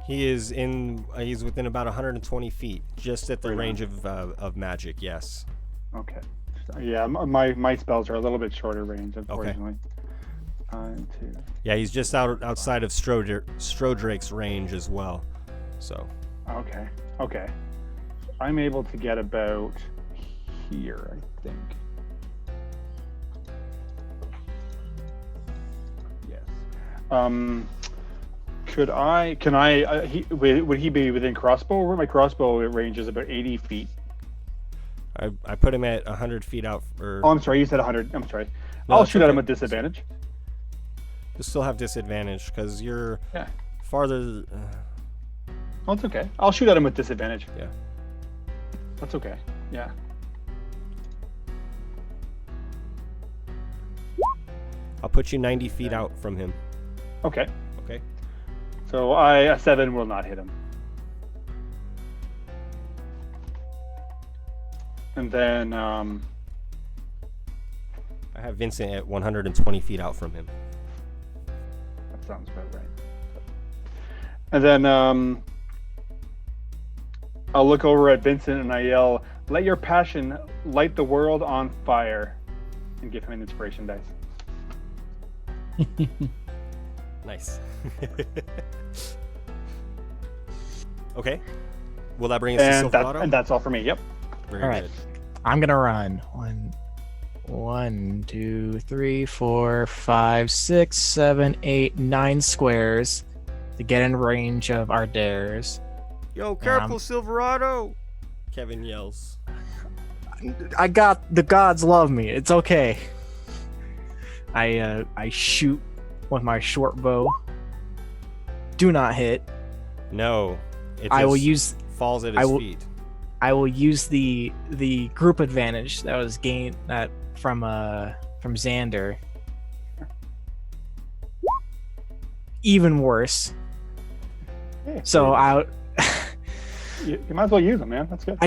He is in. He's within about 120 feet, just at the Right range of magic. Yes. Okay. Yeah, my spells are a little bit shorter range, unfortunately. Okay. Yeah, he's just outside of Strodrake's range as well. So. Okay. I'm able to get about here, I think. Yes. Would he be within crossbow? My crossbow range is about 80 feet. I put him at 100 feet out. Oh, I'm sorry. You said 100. I'm sorry. No, I'll shoot at okay. him at disadvantage. You still have disadvantage because you're farther. Oh, it's okay. I'll shoot at him with disadvantage. Yeah. That's okay. Yeah. I'll put you 90 feet out from him. Okay. Okay. So a 7 will not hit him. And then I have Vincent at 120 feet out from him. that sounds about right. And then I'll look over at Vincent and I yell, "Let your passion light the world on fire," and give him an inspiration dice. Nice. Okay. Will that bring us to Silverado? And that's all for me. Yep. Very All right. good. I'm gonna run 1, 2, 3, 4, 5, 6, 7, 8, 9 squares to get in range of Ardairs. Yo, careful, Silverado! Kevin yells. I got the gods love me. It's okay. I shoot with my short bow. Do not hit. No. It I will just use falls at his feet. I will use the group advantage that was gained from Xander. Even worse. Hey, So you might as well use them, man. That's good.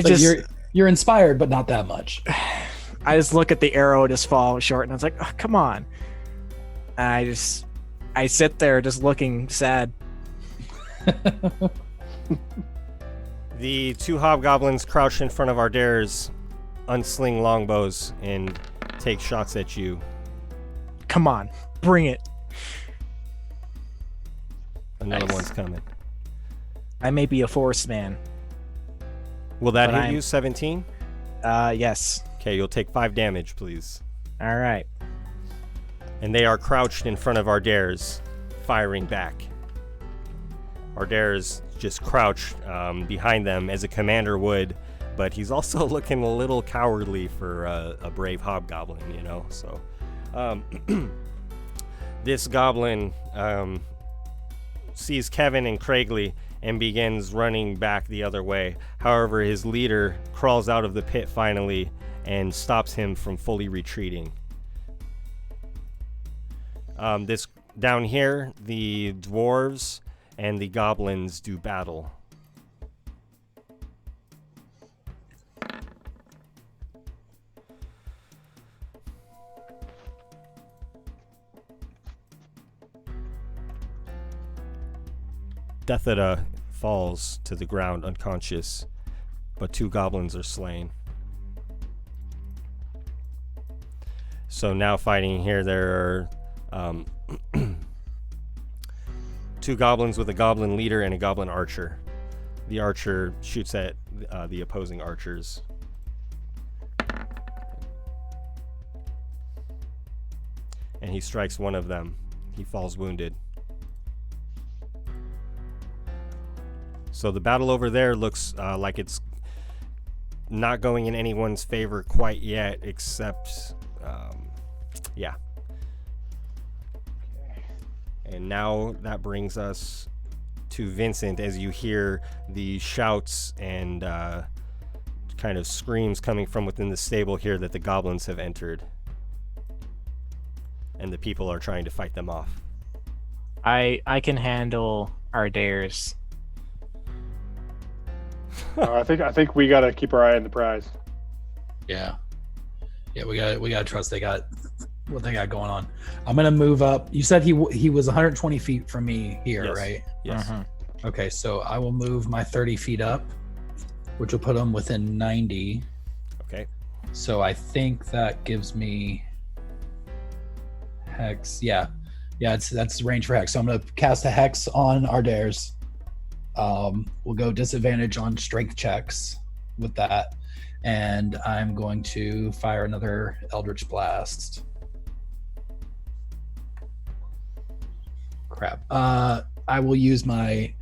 You're inspired, but not that much. I just look at the arrow just fall short, and I was like, oh, come on. And I sit there just looking sad. The 2 hobgoblins crouched in front of Ardairs, unsling longbows, and take shots at you. Come on, bring it. Another Nice. one's coming. I may be a forest man. Will that But hit you? 17? Yes. Okay, you'll take 5 damage, please. All right. And they are crouched in front of Ardairs, firing back. Ardairs just crouched behind them as a commander would, but he's also looking a little cowardly for a brave hobgoblin, you know? So, this goblin sees Kevin and Craigley and begins running back the other way. However, his leader crawls out of the pit finally and stops him from fully retreating. This down here, the dwarves and the goblins do battle. Deathada falls to the ground unconscious, but 2 goblins are slain. So now fighting here, there are 2 goblins with a goblin leader and a goblin archer. The archer shoots at the opposing archers. And he strikes one of them. He falls wounded. So the battle over there looks like it's not going in anyone's favor quite yet, except, yeah. And now that brings us to Vincent, as you hear the shouts and kind of screams coming from within the stable here that the goblins have entered. And the people are trying to fight them off. I can handle our dares. I think we gotta keep our eye on the prize. Yeah, we gotta trust they got what they got going on. I'm gonna move up. You said he was 120 feet from me here, Yes. right? Yes. Okay, so I will move my 30 feet up, which will put him within 90. Okay. So I think that gives me hex. Yeah, that's range for hex. So I'm gonna cast a hex on our dares. We'll go disadvantage on strength checks with that, and I'm going to fire another Eldritch Blast. Crap. I will use my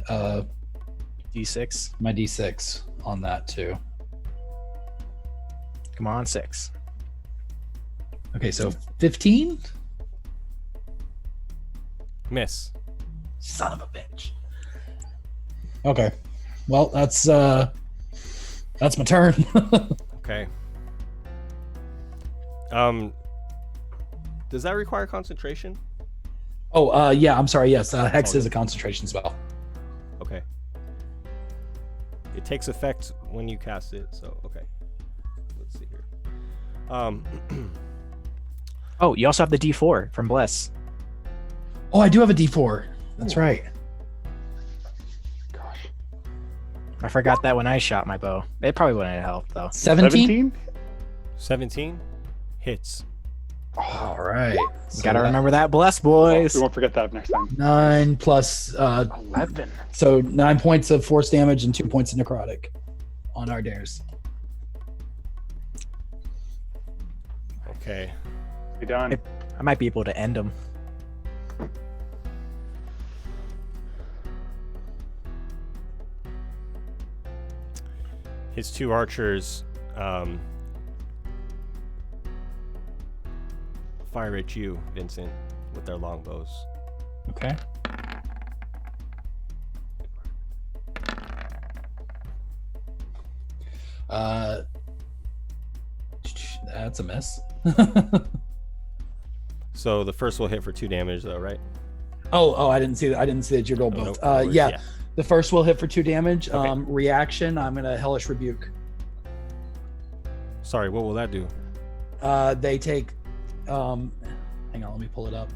D6. my D6 on that too. Come on, 6. Okay, so 15. Miss. Son of a bitch. Okay, well that's my turn. Okay. Does that require concentration? Oh, yeah. I'm sorry. Yes, hex is a concentration spell. Okay. It takes effect when you cast it, so okay. Let's see here. Oh, you also have the D4 from Bless. Oh, I do have a D4. That's right. Gosh. I forgot that when I shot my bow. It probably wouldn't have helped though. 17. 17 hits. All right. So Gotta remember that Bless, boys. We won't forget that next time. 9 plus 11. so 9 points of force damage and 2 points of necrotic on our dares. Okay. Be done. I might be able to end them. His 2 archers fire at you, Vincent, with their longbows. Okay. That's a miss. So the first will hit for 2 damage, though, right? Oh, I didn't see that. I didn't see that you rolled both. no worries, Yeah. yeah. The first will hit for 2 damage. Okay. Reaction, I'm gonna Hellish Rebuke. Sorry, what will that do? They take hang on, let me pull it up.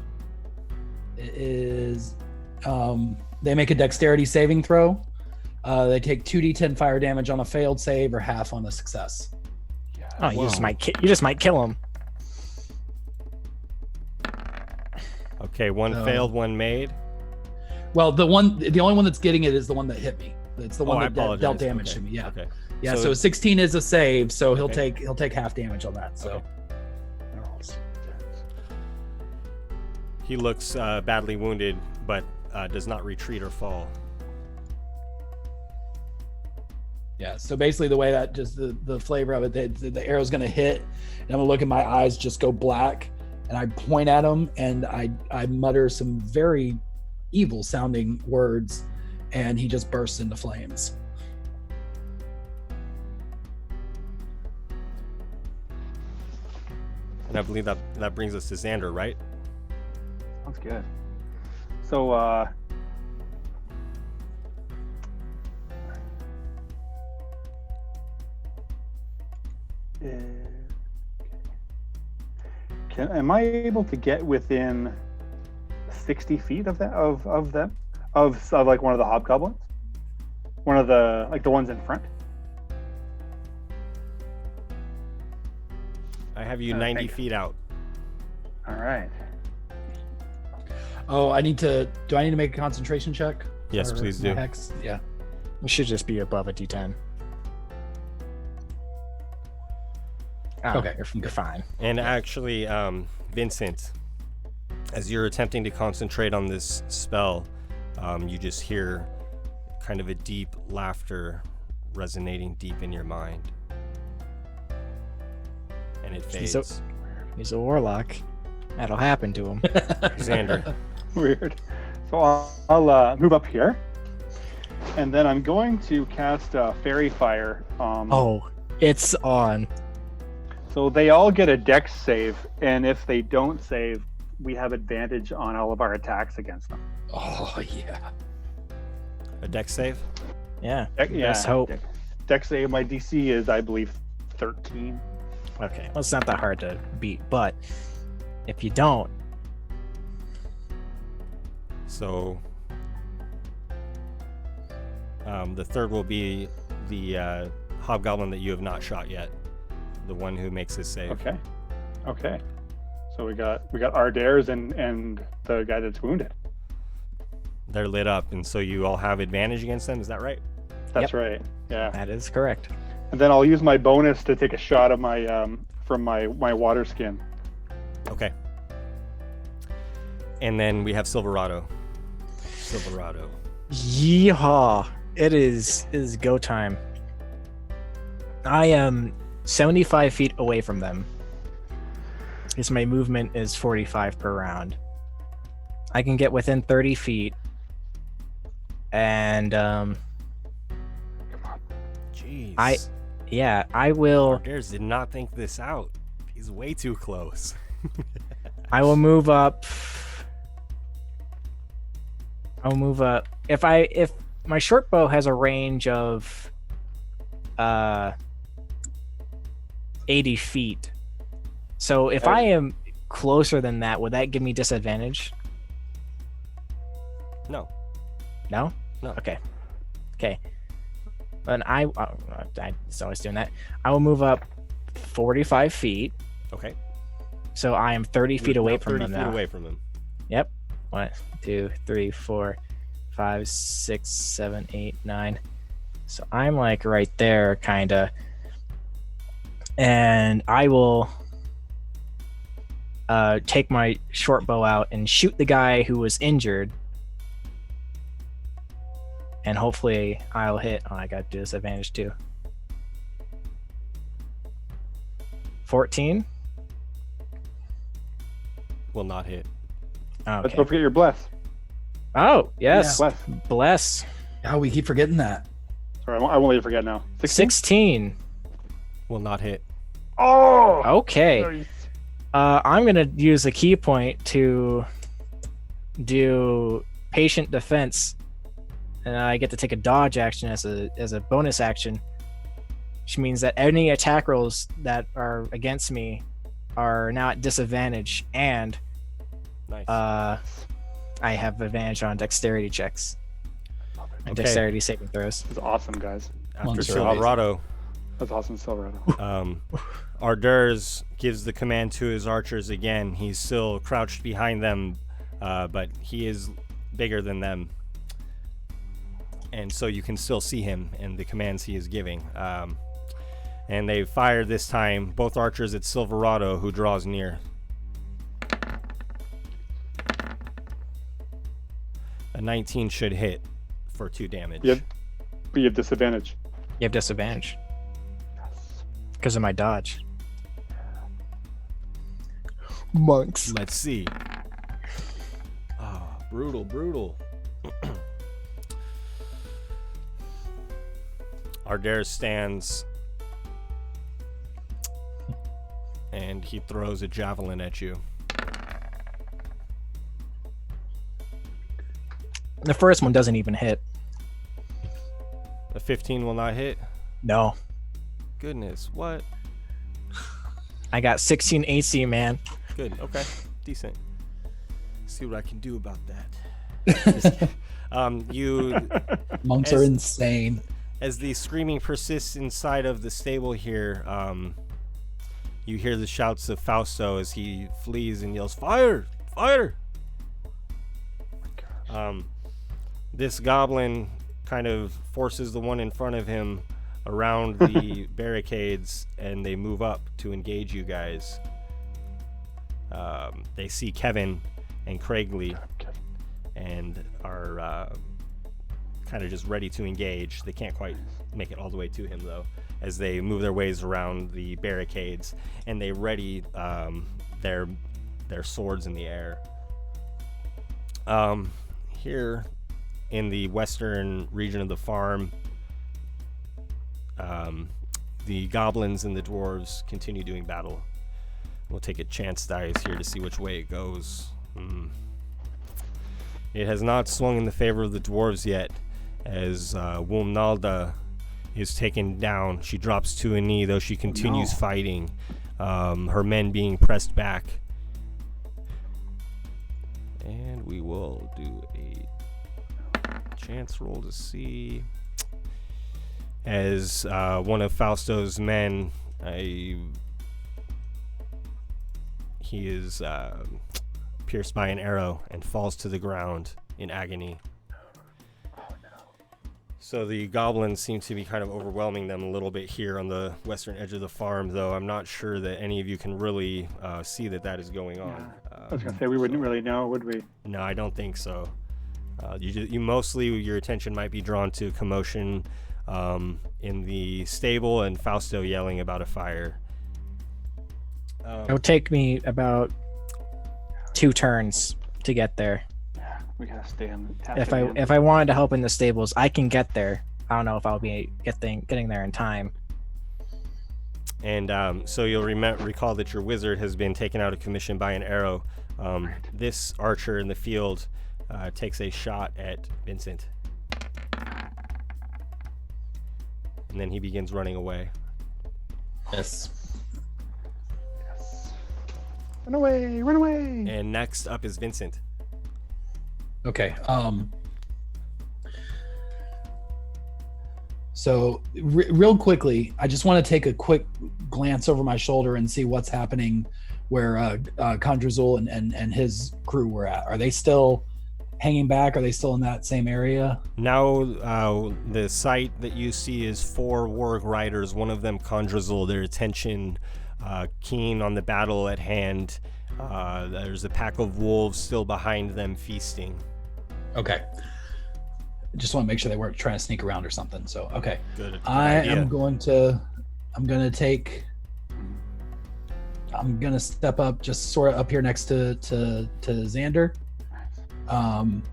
It is they make a dexterity saving throw. They take 2d10 fire damage on a failed save or half on a success. Oh, you just might kill him. Okay, one No. failed, one made. Well, the only one that's getting it is the one that hit me. It's the one I that dealt apologize. damage Okay. to me. Yeah. Okay. Yeah, so 16 is a save, so he'll Okay. take half damage on that. So Okay. He looks badly wounded, but does not retreat or fall. yeah, so basically the way that just the flavor of it, the arrow's gonna hit, and I'm gonna look at my eyes just go black, and I point at him and I mutter some very evil sounding words, and he just bursts into flames. And I believe that brings us to Xander, right? Sounds good. So, am I able to get within 60 feet of that of them? of like one of the hobgoblins, one of the like the ones in front. I have you 90 thanks. feet out. All right. Oh, do I need to make a concentration check? Yes, Or please my do. Hex? Yeah. It should just be above a D10. Okay. You're fine. And actually, Vincent, as you're attempting to concentrate on this spell, you just hear kind of a deep laughter resonating deep in your mind. And it fades. He's a warlock. That'll happen to him. Xander. Weird. So I'll move up here, and then I'm going to cast Fairy Fire. Oh, it's on. So they all get a dex save, and if they don't save, we have advantage on all of our attacks against them. Oh yeah. A dex save? Yeah. Yeah. Let's hope. Dex save. My DC is, I believe, 13. Okay. Well, it's not that hard to beat, but if you don't, So the third will be the hobgoblin that you have not shot yet. The one who makes his save. Okay. So we got Ardairs and the guy that's wounded. They're lit up, and so you all have advantage against them. Is that right? That's Yep. right. Yeah. that is correct. And then I'll use my bonus to take a shot of my from my water skin. Okay. And then we have Silverado. Yeehaw! It is go time. I am 75 feet away from them. Because my movement is 45 per round. I can get within 30 feet. And Jeez. I will Ardairs did not think this out. He's way too close. move up. I'll move up. If my short bow has a range of 80 feet. So if I am closer than that, would that give me disadvantage? No. No? No. Okay. Then I was always doing that. I will move up 45 feet. Okay. So I am 30 feet You're away now from 30 them feet now. away from him. Yep. 1, 2, 3, 4, 5, 6, 7, 8, 9. So I'm like right there, kind of. And I will take my short bow out and shoot the guy who was injured. And hopefully I'll hit. Oh, I got disadvantage too. 14? Will not hit. Let's Okay. don't forget your bless. Oh, yes. Bless. Bless. Oh, we keep forgetting that. Sorry, I won't let you forget now. 16. Will not hit. Oh. Okay. Nice. I'm going to use a key point to do patient defense. And I get to take a dodge action as a bonus action, which means that any attack rolls that are against me are now at disadvantage, and Nice. I have advantage on dexterity checks and Okay. dexterity saving throws. That's awesome, guys. After Monster Silverado, That's awesome, Silverado. Ardairs gives the command to his archers again. He's still crouched behind them, but he is bigger than them. And so you can still see him and the commands he is giving. And they fire this time, both archers at Silverado, who draws near. A 19 should hit for 2 damage. Yep. But you have disadvantage. You have disadvantage because of my dodge. Monks. Let's see. Oh, brutal. Ardairs stands and he throws a javelin at you. The first one doesn't even hit. A 15 will not hit. No. Goodness, what? I got 16 AC, man. Good, okay, decent. See what I can do about that. You Monks are insane. as the screaming persists inside of the stable here. You hear the shouts of Fausto as he flees and yells, "Fire! Fire!" This goblin kind of forces the one in front of him around the barricades, and they move up to engage you guys. They see Kevin and Craigley and are kind of just ready to engage. They can't quite make it all the way to him, though, as they move their ways around the barricades, and they ready their swords in the air. Here in the western region of the farm, the goblins and the dwarves continue doing battle. We'll take a chance dice here to see which way it goes. It has not swung in the favor of the dwarves yet, as Wumnalda is taken down. She drops to a knee, though she continues fighting, her men being pressed back. And we will do a chance roll to see. As one of Fausto's men, he is pierced by an arrow and falls to the ground in agony. So the goblins seem to be kind of overwhelming them a little bit here on the western edge of the farm, though I'm not sure that any of you can really see that is going on. I was gonna say we wouldn't really know, would we? No, I don't think so. You mostly, your attention might be drawn to commotion in the stable and Fausto yelling about a fire. It'll take me about 2 turns to get there. Yeah, we gotta stay on. If I wanted to help in the stables, I can get there. I don't know if I'll be getting there in time. And so you'll recall that your wizard has been taken out of commission by an arrow. This archer in the field takes a shot at Vincent. And then he begins running away. Yes. Run away! Run away! And next up is Vincent. Okay. So real quickly, I just want to take a quick glance over my shoulder and see what's happening where Kandrezul and his crew were at. Are they still hanging back? Are they still in that same area? Now the sight that you see is 4 warg riders, one of them Kandrezul, their attention keen on the battle at hand. There's a pack of wolves still behind them feasting. Okay. Just want to make sure they weren't trying to sneak around or something. So, okay. Good I'm going to step up just sort of up here next to Xander. And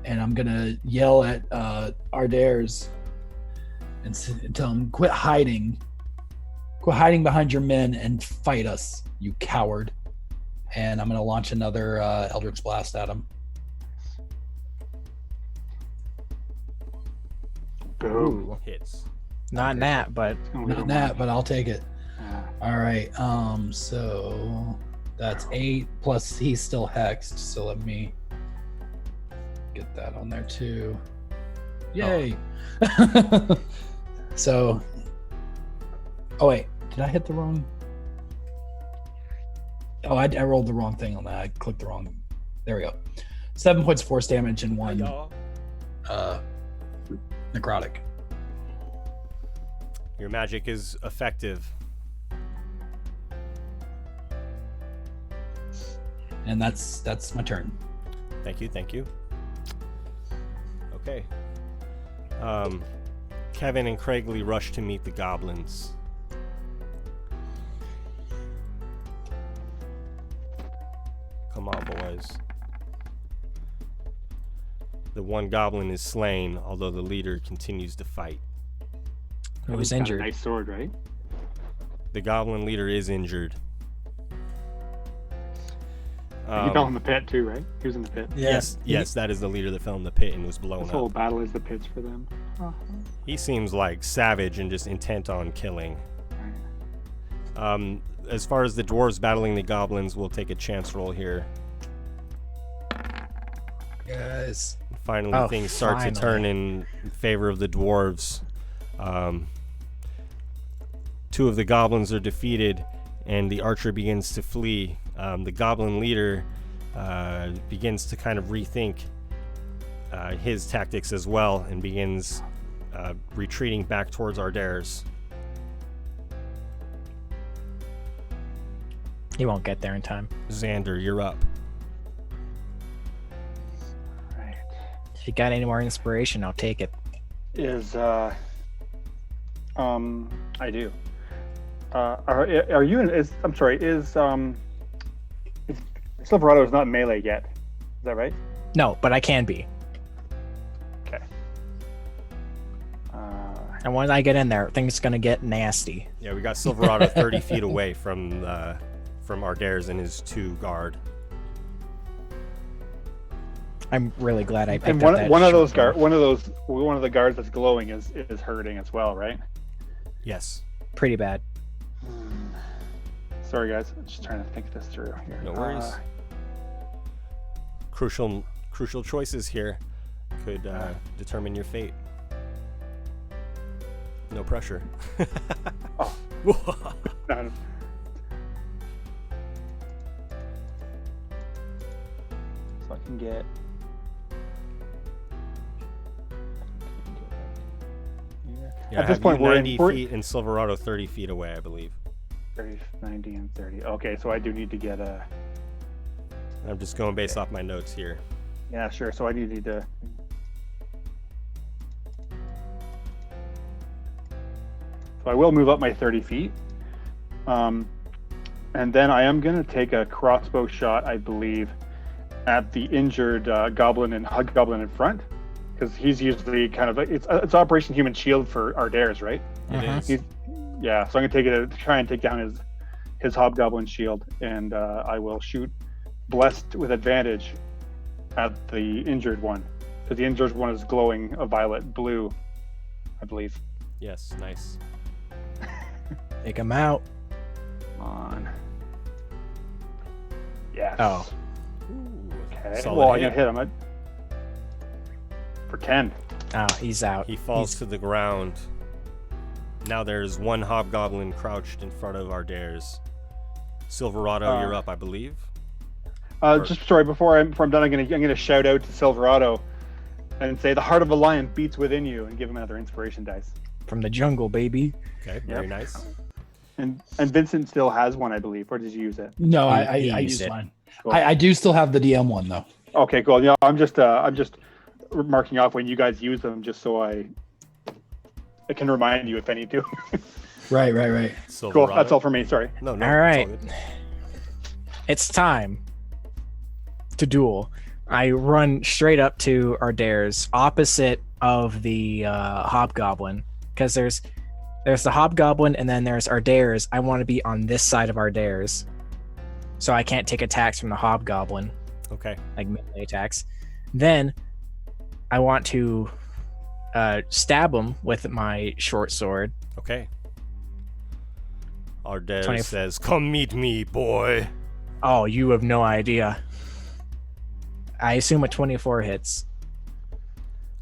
I'm gonna yell at Ardairs and tell him, quit hiding behind your men and fight us, you coward. And I'm gonna launch another Eldritch Blast at him. Boom. Hits. Not Nat, but Not that, but I'll take it. Yeah. All right. So that's 8 plus he's still hexed. So let me get that on there too. Yay! So, oh wait, did I hit the wrong? Oh, I rolled the wrong thing on that. I clicked the wrong. There we go. 7 points of force damage and 1 necrotic. Your magic is effective. And that's my turn. Thank you. Okay. Kevin and Craigley rush to meet the goblins. Come on, boys. The one goblin is slain, although the leader continues to fight. he was He's got a injured. nice sword, right? The goblin leader is injured. He fell in the pit too, right? He was in the pit. Yes, that is the leader that fell in the pit and was blown This whole up. battle is the pits for them. He seems like savage and just intent on killing. As far as the dwarves battling the goblins, we'll take a chance roll here. Yes. Finally, things start to turn in favor of the dwarves. Two of the goblins are defeated, and the archer begins to flee. The goblin leader begins to kind of rethink his tactics as well, and begins retreating back towards Ardairs. He won't get there in time. Xander, you're up. Right. If you got any more inspiration, I'll take it. I do. Are you in? I'm sorry. Is Silverado is not melee yet? Is that right? No, but I can be. Okay. And when I get in there, things gonna get nasty. Yeah, we got Silverado 30 feet away from Ardairs and his 2 guard. I'm really glad I picked And up that one of short bow. one of the guards that's glowing is hurting as well, right? Yes. Pretty bad. Sorry, guys. I'm just trying to think this through here. No worries. Crucial choices here could determine your fate. No pressure. Oh. No. So I can get. Yeah, At this have point, you we're 90 in feet and Silverado 30 feet away, I believe. 30, 90, and 30. Okay, so I do need to get a. I'm just going based off my notes here. Yeah, sure. So I do need to. So I will move up my 30 feet. And then I am going to take a crossbow shot, I believe, at the injured goblin and hobgoblin in front. Because he's usually kind of it's Operation Human Shield for Ardairs, right? It is. Yeah, so I'm gonna try and take down his hobgoblin shield, and I will shoot blessed with advantage at the injured one, because the injured one is glowing a violet blue, I believe. Yes, nice. Take him out. Come on. Yes. Oh. Ooh, Okay. solid Well, I'm hit. gonna hit him for 10. Oh, he's out. He falls to the ground. Now there's one hobgoblin crouched in front of Ardairs. Silverado, you're up, I believe. Just sorry, before I'm done, I'm gonna shout out to Silverado and say the heart of a lion beats within you, and give him another inspiration dice. From the jungle, baby. Okay, very nice. And Vincent still has one, I believe, or did you use it? No, I He used used it. mine. Cool. I do still have the DM one though. Okay, cool. Yeah, I'm just marking off when you guys use them, just so I can remind you if I need to. Right. Cool. Silverado. That's all for me. Sorry. No, All it's right. good. It's time to duel. I run straight up to Ardairs, opposite of the hobgoblin, because there's the hobgoblin and then there's Ardairs. I want to be on this side of Ardairs, so I can't take attacks from the hobgoblin, Okay. like melee attacks. Then I want to stab him with my short sword. Okay. Ardairs 20 says, "Come meet me, boy." Oh, you have no idea. I assume a 24 hits.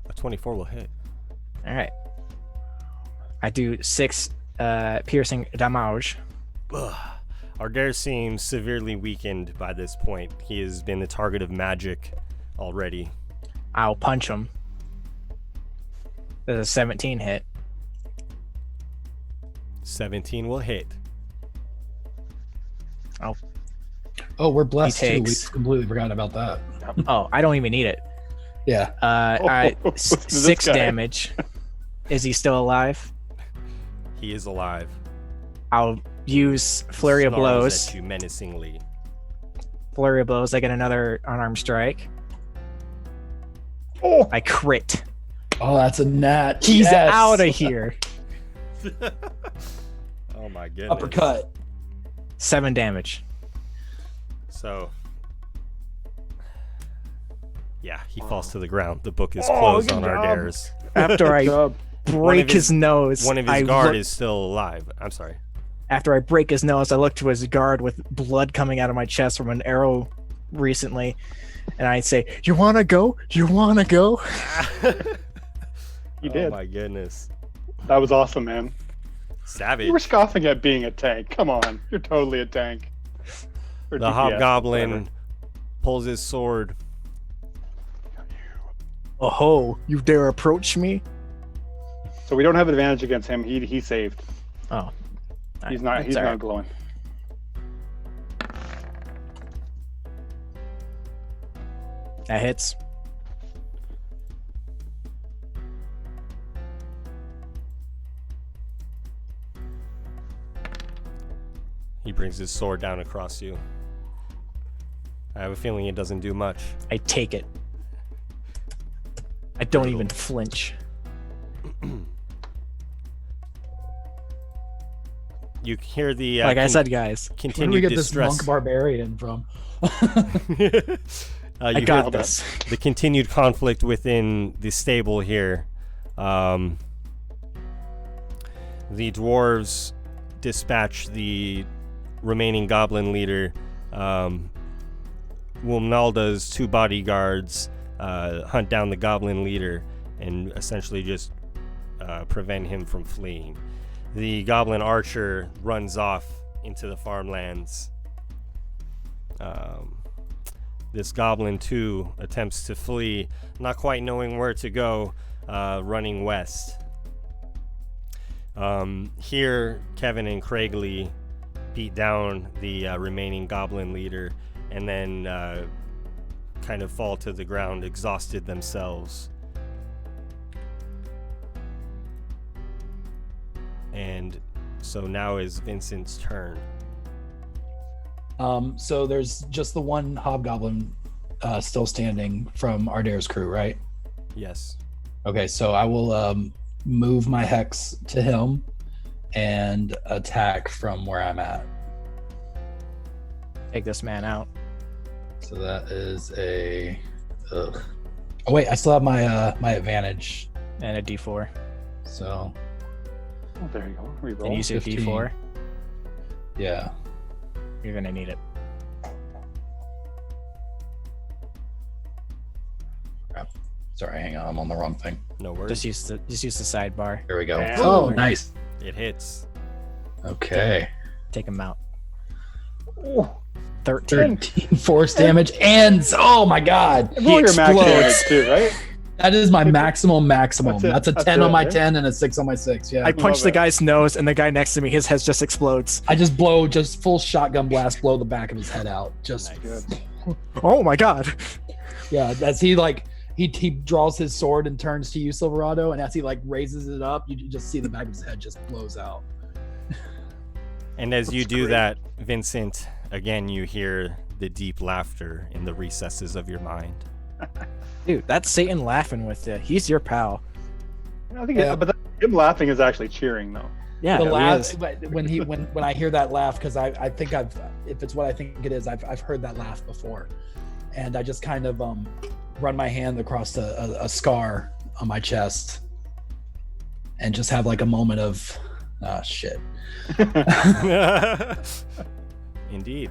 A 24 will hit. All right. I do 6 piercing damage. Ugh. Ardairs seems severely weakened by this point. He has been the target of magic already. I'll punch him. There's a 17 hit. 17 will hit. Oh, we're blessed too. We takes- completely forgot about that. Oh, I don't even need it. Yeah. This 6 guy. damage. Is he still alive? He is alive. I'll use flurry of Snarls blows. at you menacingly. Flurry of blows. I get another unarmed strike. Oh, I crit. Oh, that's a nat. He's Yes. out of here. Oh my goodness. Uppercut. 7 damage. So, yeah, he falls to the ground. The book is closed on good job. Ardairs. After I job. break his nose, One of I his guard look- is still alive. I'm sorry. After I break his nose, I look to his guard with blood coming out of my chest from an arrow recently, And I'd say, "You wanna go? You wanna go?" You did. Oh my goodness. That was awesome, man. Savage. You were scoffing at being a tank. Come on, you're totally a tank. Or The DPS, hobgoblin whatever. pulls his sword. Oh ho! You dare approach me? So we don't have advantage against him. He saved. Oh, He's not. that's He's all not right. glowing. That hits. He brings his sword down across you. I have a feeling it doesn't do much. I take it. I don't Brutal. even flinch. You hear the Like I said, guys, Where do we continued get this distress. monk barbarian from? You I hear got this. the continued conflict within the stable here. The dwarves dispatch the remaining goblin leader. Wumnalda's 2 bodyguards hunt down the goblin leader and essentially just prevent him from fleeing. The goblin archer runs off into the farmlands. This goblin too attempts to flee, not quite knowing where to go, running west. Here, Kevin and Craigley beat down the remaining goblin leader and then kind of fall to the ground, exhausted themselves. And so now is Vincent's turn. So there's just the one hobgoblin still standing from Ardaire's crew, right? Yes. Okay, so I will move my hex to him and attack from where I'm at. Take this man out. So that is a. Ugh. Oh wait, I still have my my advantage. And a D4. So Oh, there you go. Reroll. And use your 15. D4. yeah, You're gonna need it. sorry, hang on, I'm on the wrong thing. No worries. Just use the sidebar. There we go. Damn. Oh, nice. It hits. Okay, Take him out. Ooh. 13. 13 force damage, and oh my god, Roll your max explodes. damage too, right? That is my maximum. That's That's a it. 10 That's on it, my yeah. 10 and a 6 on my 6. Yeah, I punched the it. guy's nose, and the guy next to me, his head just explodes. I just blow, just full shotgun blast, blow the back of his head out. Just Good. Oh my god. yeah, as he like he draws his sword and turns to you, Silverado, and as he like raises it up, you just see the back of his head just blows out. And as you That's do great. that, Vincent, again you hear the deep laughter in the recesses of your mind. Dude, that's Satan laughing with you. He's your pal. I think, Yeah. but him laughing is actually cheering though. Yeah, The he laugh is. when I hear that laugh, because I think if it's what I think it is, I've heard that laugh before, and I just kind of run my hand across a scar on my chest, and just have like a moment of shit. Indeed.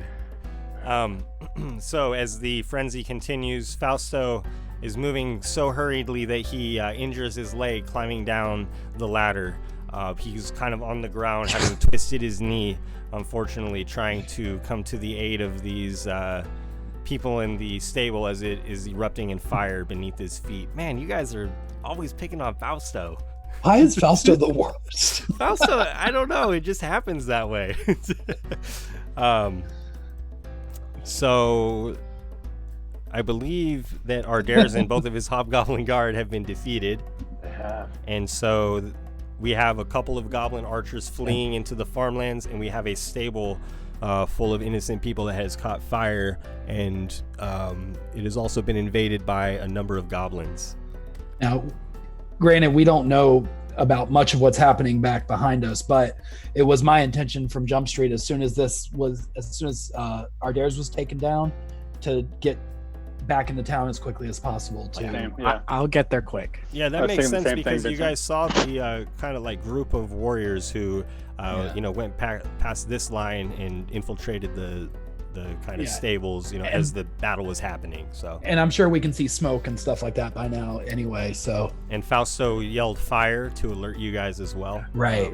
So as the frenzy continues, Fausto is moving so hurriedly that he injures his leg climbing down the ladder. He's kind of on the ground, having twisted his knee, unfortunately, trying to come to the aid of these people in the stable as it is erupting in fire beneath his feet. Man, you guys are always picking on Fausto. Why is Fausto the worst? Fausto, I don't know. It just happens that way. So I believe that Ardaire's and both of his Hobgoblin Guard have been defeated. They have. And so we have a couple of goblin archers fleeing into the farmlands, and we have a stable full of innocent people that has caught fire, and it has also been invaded by a number of goblins. Now, granted, we don't know about much of what's happening back behind us, but it was my intention from Jump Street as soon as Ardaire's was taken down to get back into town as quickly as possible. Same, yeah. I'll get there quick. Yeah, I that was makes saying the sense same because thing, you Vincent. guys saw the kind of like group of warriors who, Yeah. went past this line and infiltrated the the kind of Yeah. stables, you know, And- as the battle was happening. So, And I'm sure we can see smoke and stuff like that by now anyway. So and Fausto yelled fire to alert you guys as well. right.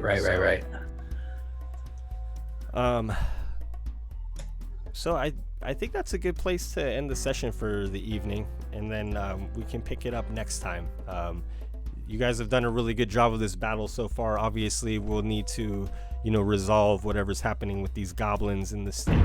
So I think that's a good place to end the session for the evening, and then we can pick it up next time. You guys have done a really good job of this battle so far. Obviously, we'll need to, you know, resolve whatever's happening with these goblins in the stable.